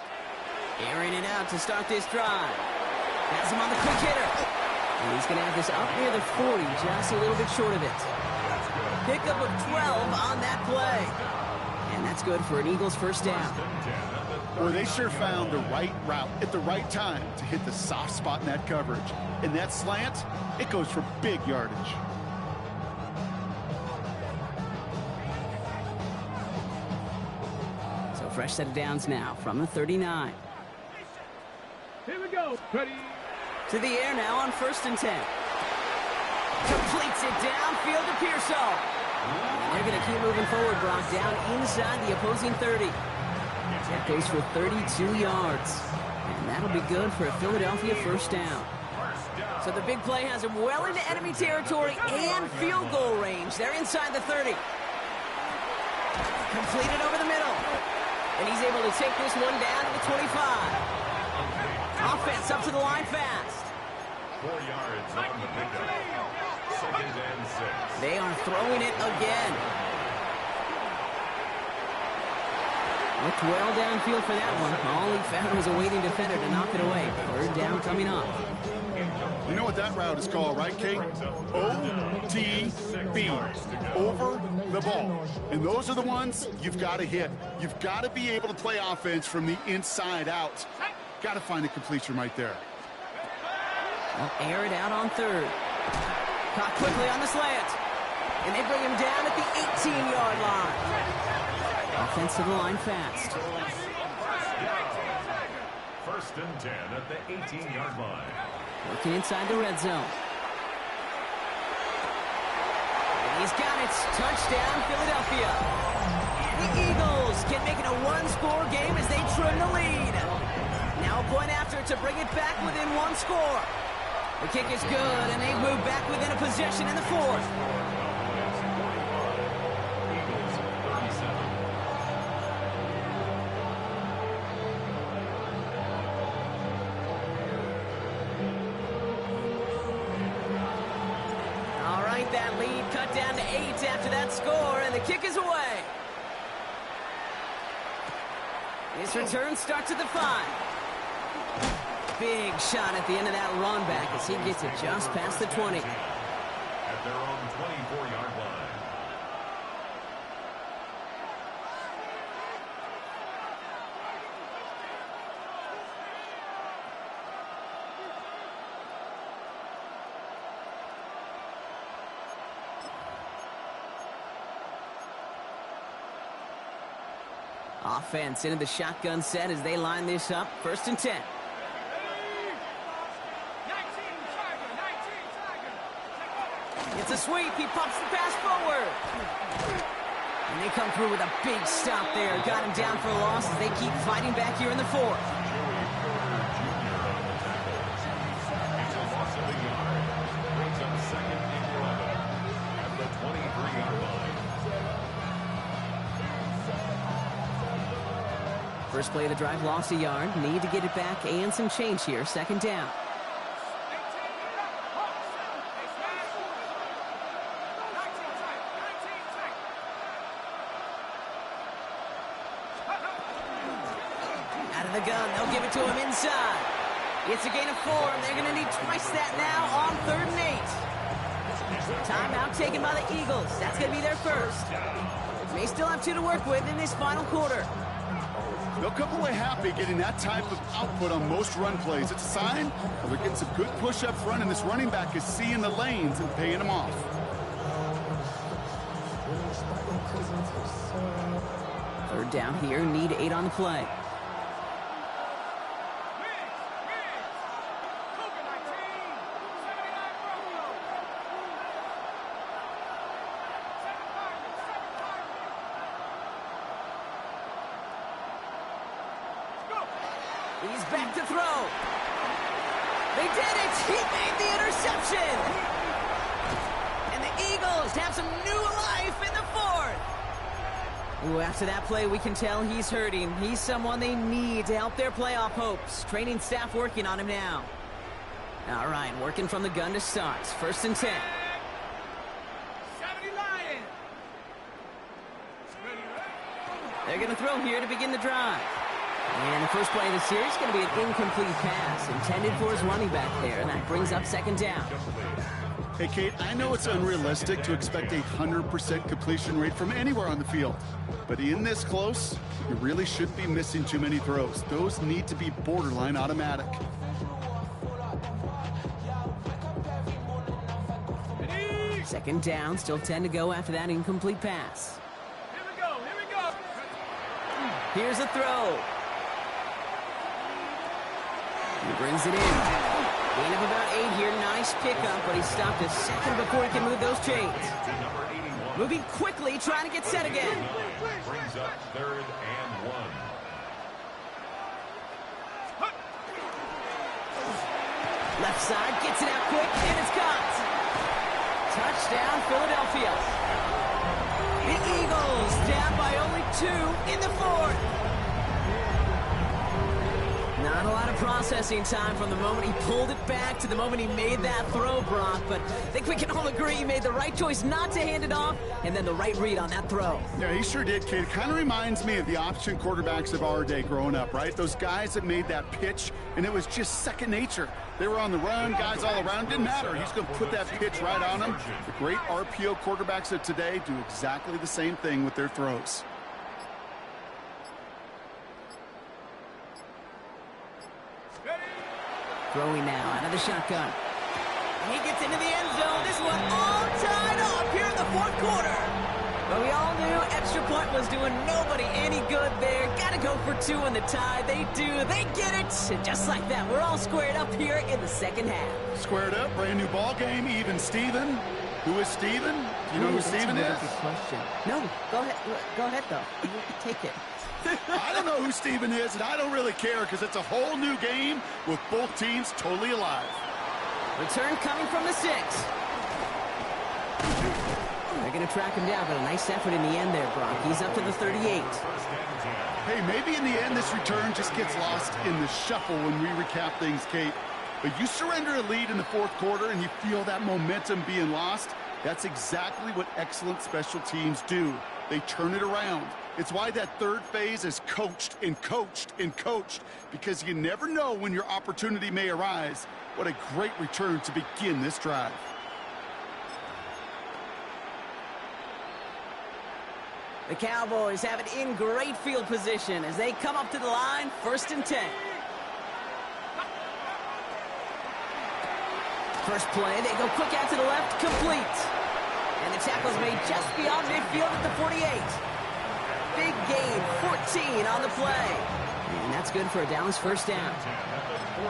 Airing it out to start this drive. Has him on the quick hitter. And he's going to have this up near the 40, just a little bit short of it. Pickup of 12 on that play. And that's good for an Eagles 1st down. Boy, they sure found the right route at the right time to hit the soft spot in that coverage. And that slant, it goes for big yardage. So fresh set of downs now from the 39. Here we go. Ready. To the air now on 1st and 10. Completes it downfield to Pearsall. And they're going to keep moving forward, Brock, down inside the opposing 30. That goes for 32 yards. And that'll be good for a Philadelphia 1st down. So the big play has him well into enemy territory and field goal range. They're inside the 30. Completed over the middle. And he's able to take this one down to the 25. Offense up to the line fast. 4 yards on the pickup. 2nd and 6. They are throwing it again. Looked well downfield for that one. All he found was a waiting defender to knock it away. 3rd down coming up. You know what that route is called, right, Kate? OTB. Over the ball. And those are the ones you've got to hit. You've got to be able to play offense from the inside out. Got to find a completion right there. They'll air it out on 3rd. Caught quickly on the slant. And they bring him down at the 18-yard line. Offense to the line fast. 1st and 10 at the 18-yard line. Working inside the red zone. And he's got it. Touchdown, Philadelphia. The Eagles can make it a one-score game as they trim the lead. Now a point after to bring it back within 1 score. The kick is good, and they move back within a possession in the 4th. Eagles 37. All right, that lead cut down to 8 after that score, and the kick is away. His return starts at the 5. Big shot at the end of that run back as he gets it just past the 20. At their own 24-yard line. Offense into the shotgun set as they line this up. 1st and 10. 19 Tiger. It's a sweep. He pops the pass forward. And they come through with a big stop there. Got him down for a loss as they keep fighting back here in the 4th. Joey Porter Jr. on the tackle. It's a loss of a yard. Brings up 2nd and 11 at the 23-yard line. First play of the drive, lost a yard. Need to get it back and some change here. 2nd down. Out of the gun, they'll give it to him inside. It's a gain of 4, and they're going to need twice that now on 3rd and 8. Timeout taken by the Eagles. That's going to be their first. May still have 2 to work with in this final quarter. They'll come away happy getting that type of output on most run plays. It's a sign that they're getting some good push up front, and this running back is seeing the lanes and paying them off. Third down here, need 8 on the play. He's back to throw. They did it. He made the interception. And the Eagles have some new life in the 4th. Ooh, after that play, we can tell he's hurting. He's someone they need to help their playoff hopes. Training staff working on him now. All right, working from the gun to start. 1st and 10. 70 Lions. They're going to throw here to begin the drive. And the first play of the series is going to be an incomplete pass intended for his running back there, and that brings up 2nd down. Hey, Kate, I know it's unrealistic to expect a 100% completion rate from anywhere on the field, but in this close, you really shouldn't be missing too many throws. Those need to be borderline automatic. Second down, still 10 to go after that incomplete pass. Here we go. Here's a throw. He brings it in. Gain of about 8 here. Nice pickup, but he stopped a second before he can move those chains. Moving quickly, trying to get set again. Brings up 3rd and 1. Left side, gets it out quick, and it's caught. Touchdown, Philadelphia. The Eagles down by only 2 in the 4th. Not a lot of processing time from the moment he pulled it back to the moment he made that throw, Brock. But I think we can all agree he made the right choice not to hand it off, and then the right read on that throw. Yeah, he sure did, Kate. It kind of reminds me of the option quarterbacks of our day growing up, right? Those guys that made that pitch, and it was just second nature. They were on the run, guys all around. Didn't matter. He's going to put that pitch right on them. The great RPO quarterbacks of today do exactly the same thing with their throws. Throwing now out of the shotgun. He gets into the end zone. This one all tied up here in the 4th quarter. But we all knew extra point was doing nobody any good there. Got to go for 2 in the tie. They do. They get it. And just like that, we're all squared up here in the 2nd half. Squared up, brand new ball game, even Steven. Who is Steven? Do you know who Steven is? That's a good question. No, go ahead. Go ahead, though. You take it. I don't know who Steven is, and I don't really care because it's a whole new game with both teams totally alive. Return coming from the 6. They're going to track him down, but a nice effort in the end there, Brock. He's up to the 38. Hey, maybe in the end this return just gets lost in the shuffle when we recap things, Kate. But you surrender a lead in the 4th quarter and you feel that momentum being lost. That's exactly what excellent special teams do. They turn it around. It's why that 3rd phase is coached and coached and coached, because you never know when your opportunity may arise. What a great return to begin this drive. The Cowboys have it in great field position as they come up to the line, 1st and 10. First play, they go quick out to the left, complete. And the tackle's made just beyond midfield at the 48. Big gain, 14 on the play. And that's good for a Dallas first down.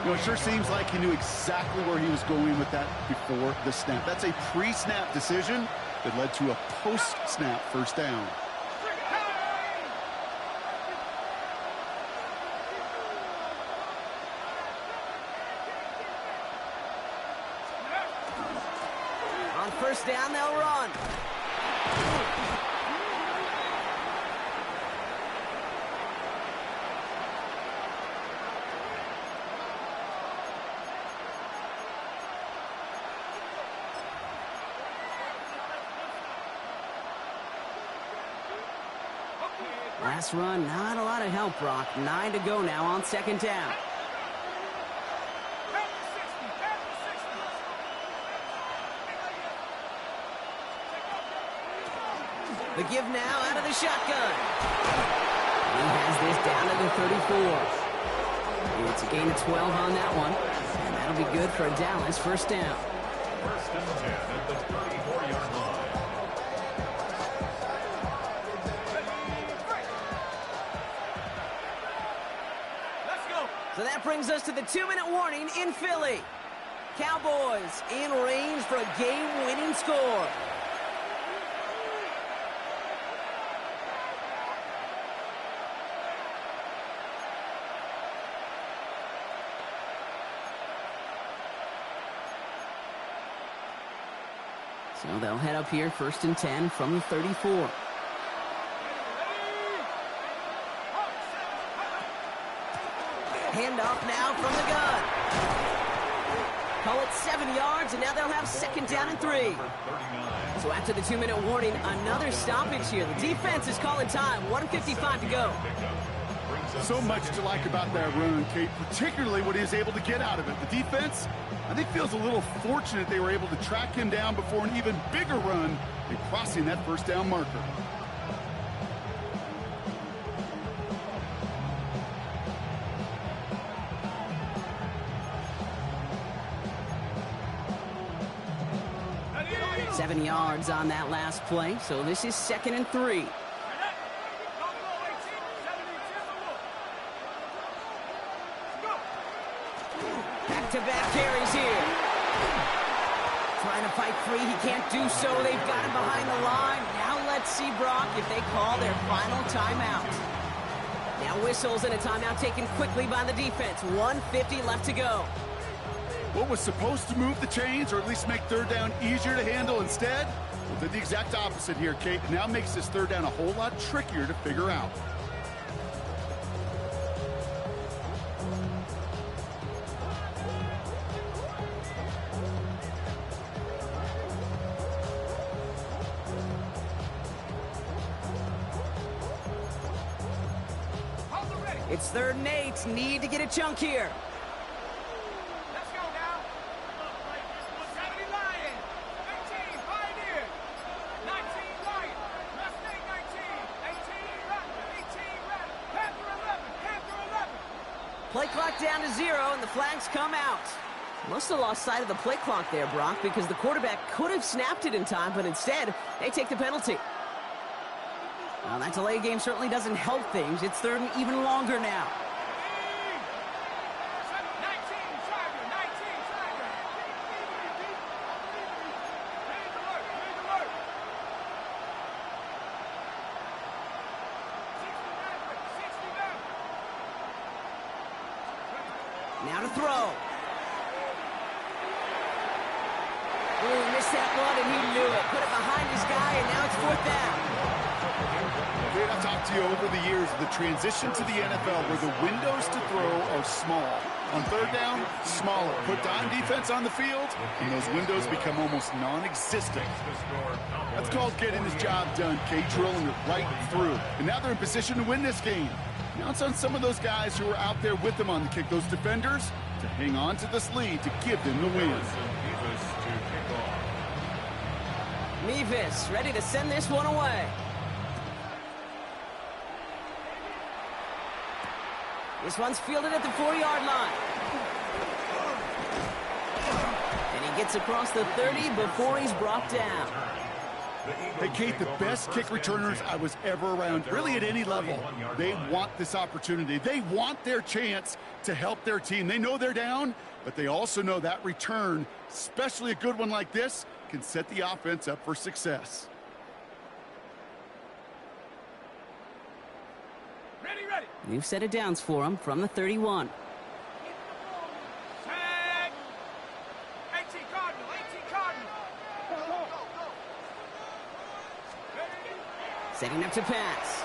You know, it sure seems like he knew exactly where he was going with that before the snap. That's a pre-snap decision that led to a post-snap first down. On first down, they'll run. Last run, not a lot of help, Brock. 9 to go now on second down. The give now out of the shotgun. He has this down to the 34. It's a gain of 12 on that one. And that'll be good for a Dallas first down. First and 10 at the 34-yard line. So that brings us to the 2-minute warning in Philly. Cowboys in range for a game-winning score. So they'll head up here, first and 10 from the 34. Handoff now from the gun. Call it 7 yards, and now they'll have second down and 3. So after the 2-minute warning, another stoppage here. The defense is calling time. 1:55 to go. So much to like about that run, Kate, particularly what he was able to get out of it. The defense, I think, feels a little fortunate they were able to track him down before an even bigger run and crossing that first down marker. Seven yards on that last play, so this is second and 3. Back-to-back carries here. Trying to fight free, he can't do so. They've got him behind the line. Now let's see, Brock, if they call their final timeout. Now whistles and a timeout taken quickly by the defense. 1:50 left to go. What was supposed to move the chains or at least make third down easier to handle instead? Well, did the exact opposite here, Kate. It now makes this third down a whole lot trickier to figure out. It's 3rd and 8. Need to get a chunk here. Let's go now. 70 Lions. 18 Pioneer. 19 Lions. Mustang 19. 18 Raptor. 18 Raptor. Panther 11. Panther 11. Play clock down to 0, and the flags come out. Must have lost sight of the play clock there, Brock, because the quarterback could have snapped it in time, but instead, they take the penalty. Well, that delay game certainly doesn't help things. It's 3rd and even longer now. 19 Tiger. 19 Tiger. Ready to work. Ready to work. 60 Now to throw. Ooh, he missed that one, and he knew it. Put it behind his guy, and now it's 4th down. Kate, I've talked to you over the years of the transition to the NFL where the windows to throw are small. On third down, smaller. Put dime defense on the field, and those windows become almost non-existent. That's called getting his job done, Kate, drilling it right through. And now they're in position to win this game. Now it's on some of those guys who are out there with them on the kick, those defenders, to hang on to this lead to give them the win. Mevis ready to send this one away. This one's fielded at the 4-yard line. And he gets across the 30 before he's brought down. Hey, Kate, the best kick returners I was ever around, really at any level, they want this opportunity. They want their chance to help their team. They know they're down, but they also know that return, especially a good one like this, can set the offense up for success. Ready. New set of downs for him from the 31. Set. 18 Cardinal. Go. Setting up to pass.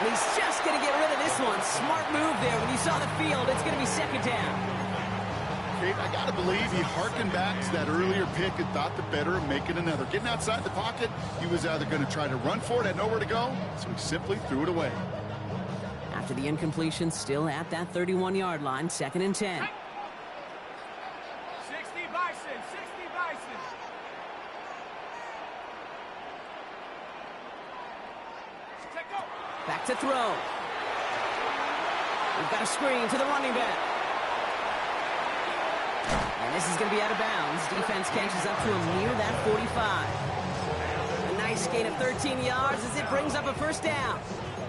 And he's just going to get rid of this one. Smart move there. When you saw the field, it's going to be second down. Kate, I got to believe he harkened back to that earlier pick and thought the better of making another. Getting outside the pocket, he was either going to try to run for it, had nowhere to go, so he simply threw it away. After the incompletion, still at that 31-yard line, 2nd and 10. 60 Bison. Take go. Back to throw. We've got a screen to the running back. And this is going to be out of bounds. Defense catches up to him near that 45. A nice gain of 13 yards as it brings up a first down.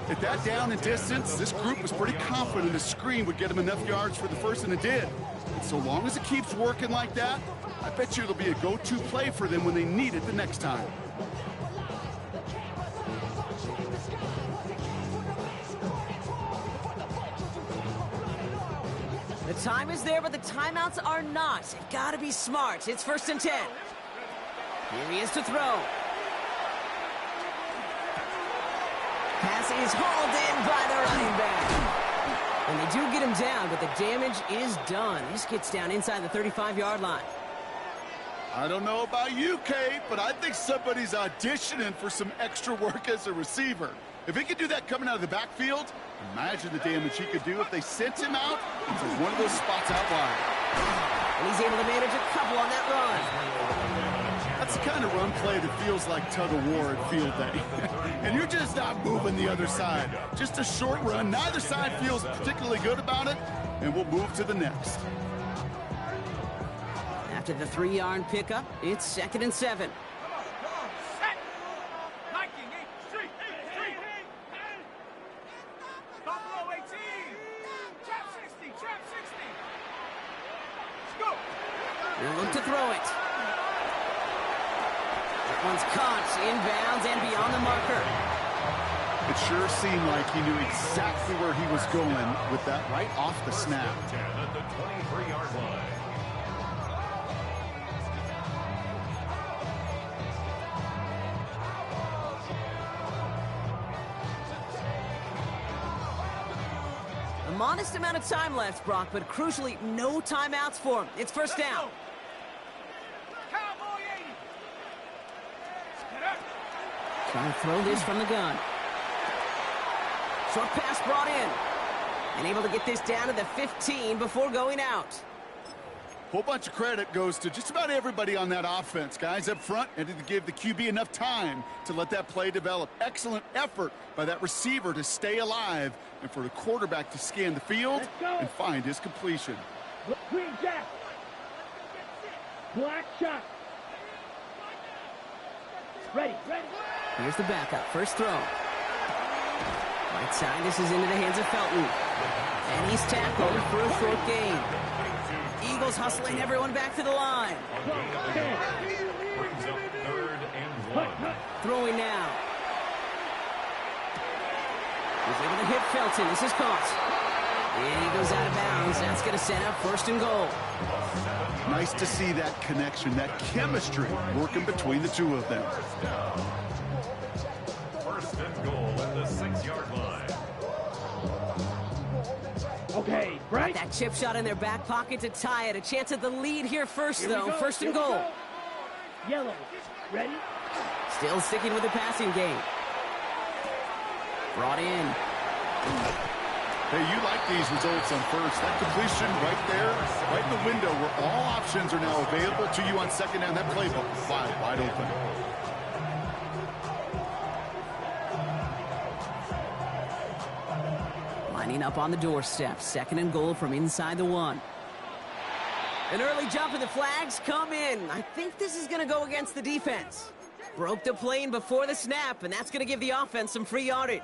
At that down and distance, this group was pretty confident the screen would get him enough yards for the first, and it did. And so long as it keeps working like that, I bet you it'll be a go-to play for them when they need it the next time. The time is there, but the timeouts are not. Gotta be smart. It's 1st and 10. Here he is to throw. Pass is hauled in by the running back. And they do get him down, but the damage is done. This gets down inside the 35-yard line. I don't know about you, Kate, but I think somebody's auditioning for some extra work as a receiver. If he could do that coming out of the backfield, imagine the damage he could do if they sent him out into one of those spots out wide. And he's able to manage a couple on that run. That's the kind of run play that feels like tug-of-war at field day. And you're just not moving the other side. Just a short run. Neither side feels particularly good about it, and we'll move to the next. After the 3-yard pickup, it's 2nd and 7. Set. Liking 8 3. Buffalo 18. Trap 60. Go. They'll look to throw it. That one's caught inbounds and beyond the marker. It sure seemed like he knew exactly where he was going with that right off the snap. 10 at the 23-yard line. A modest amount of time left, Brock, but crucially, no timeouts for him. It's first down. Cowboy 80. Get up. Trying to throw this from the gun. Short pass brought in. And able to get this down to the 15 before going out. Whole bunch of credit goes to just about everybody on that offense. Guys up front had to give the QB enough time to let that play develop. Excellent effort by that receiver to stay alive and for the quarterback to scan the field and find his completion. Green jack. Black shot. Ready. Here's the backup. First throw. Right side, this is into the hands of Felton. And he's tackled for a short gain. Eagles hustling everyone back to the line. Brings up 3rd and 1. Throwing now. He's able to hit Felton. This is caught. And he goes out of bounds. That's going to set up 1st and goal. Nice to see that connection, that chemistry working between the two of them. 1st and goal at the 6-yard line. Okay, right. That chip shot in their back pocket to tie it. A chance at the lead here first, though. 1st and goal. Yellow. Ready? Still sticking with the passing game. Brought in. Hey, you like these results on first. That completion right there, right in the window where all options are now available to you on 2nd down. That playbook wide open. Lining up on the doorstep. 2nd and goal from inside the 1. An early jump and the flags come in. I think this is going to go against the defense. Broke the plane before the snap, and that's going to give the offense some free yardage.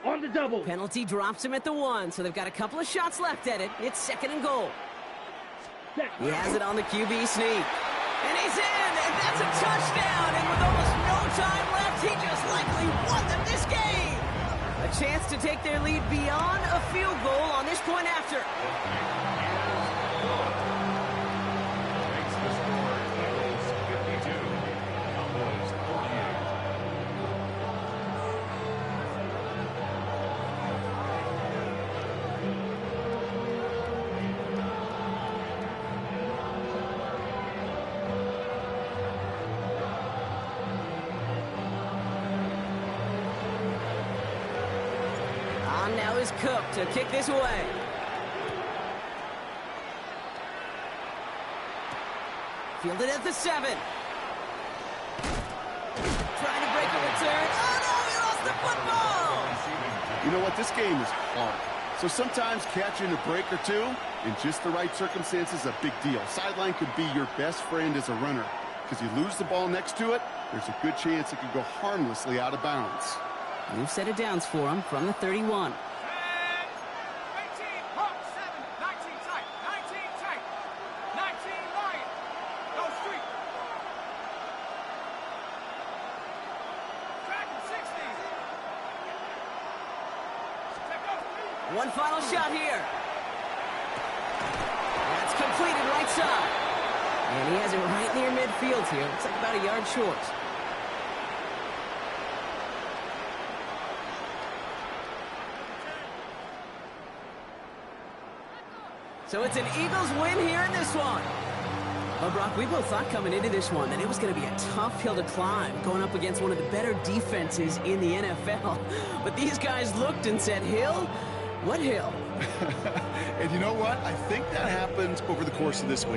On the double. Penalty drops him at the 1, so they've got a couple of shots left at it. It's 2nd and goal. Set. He has it on the QB sneak. And he's in, and that's a touchdown. And with almost no time left, he just likely won them this game. A chance to take their lead beyond a field goal on this point after. Makes the score Eagles 52, Cowboys 48. On now is Cook to kick this away. Fielded at the 7. Trying to break a return. Oh no, he lost the football! You know what? This game is hard. So sometimes catching a break or two in just the right circumstances is a big deal. Sideline could be your best friend as a runner, because you lose the ball next to it, there's a good chance it could go harmlessly out of bounds. New set of downs for him from the 31. 18, Hawk, 7, 19 tight, 19 tight, 19 Lion, go street. Dragon 60. Check out. One final shot here. That's completed right side. And he has it right near midfield here. Looks like about a yard short. So it's an Eagles win here in this one. Well, Brock, we both thought coming into this one that it was going to be a tough hill to climb, going up against one of the better defenses in the NFL. But these guys looked and said, Hill? What hill? And you know what? I think that happens over the course of this week.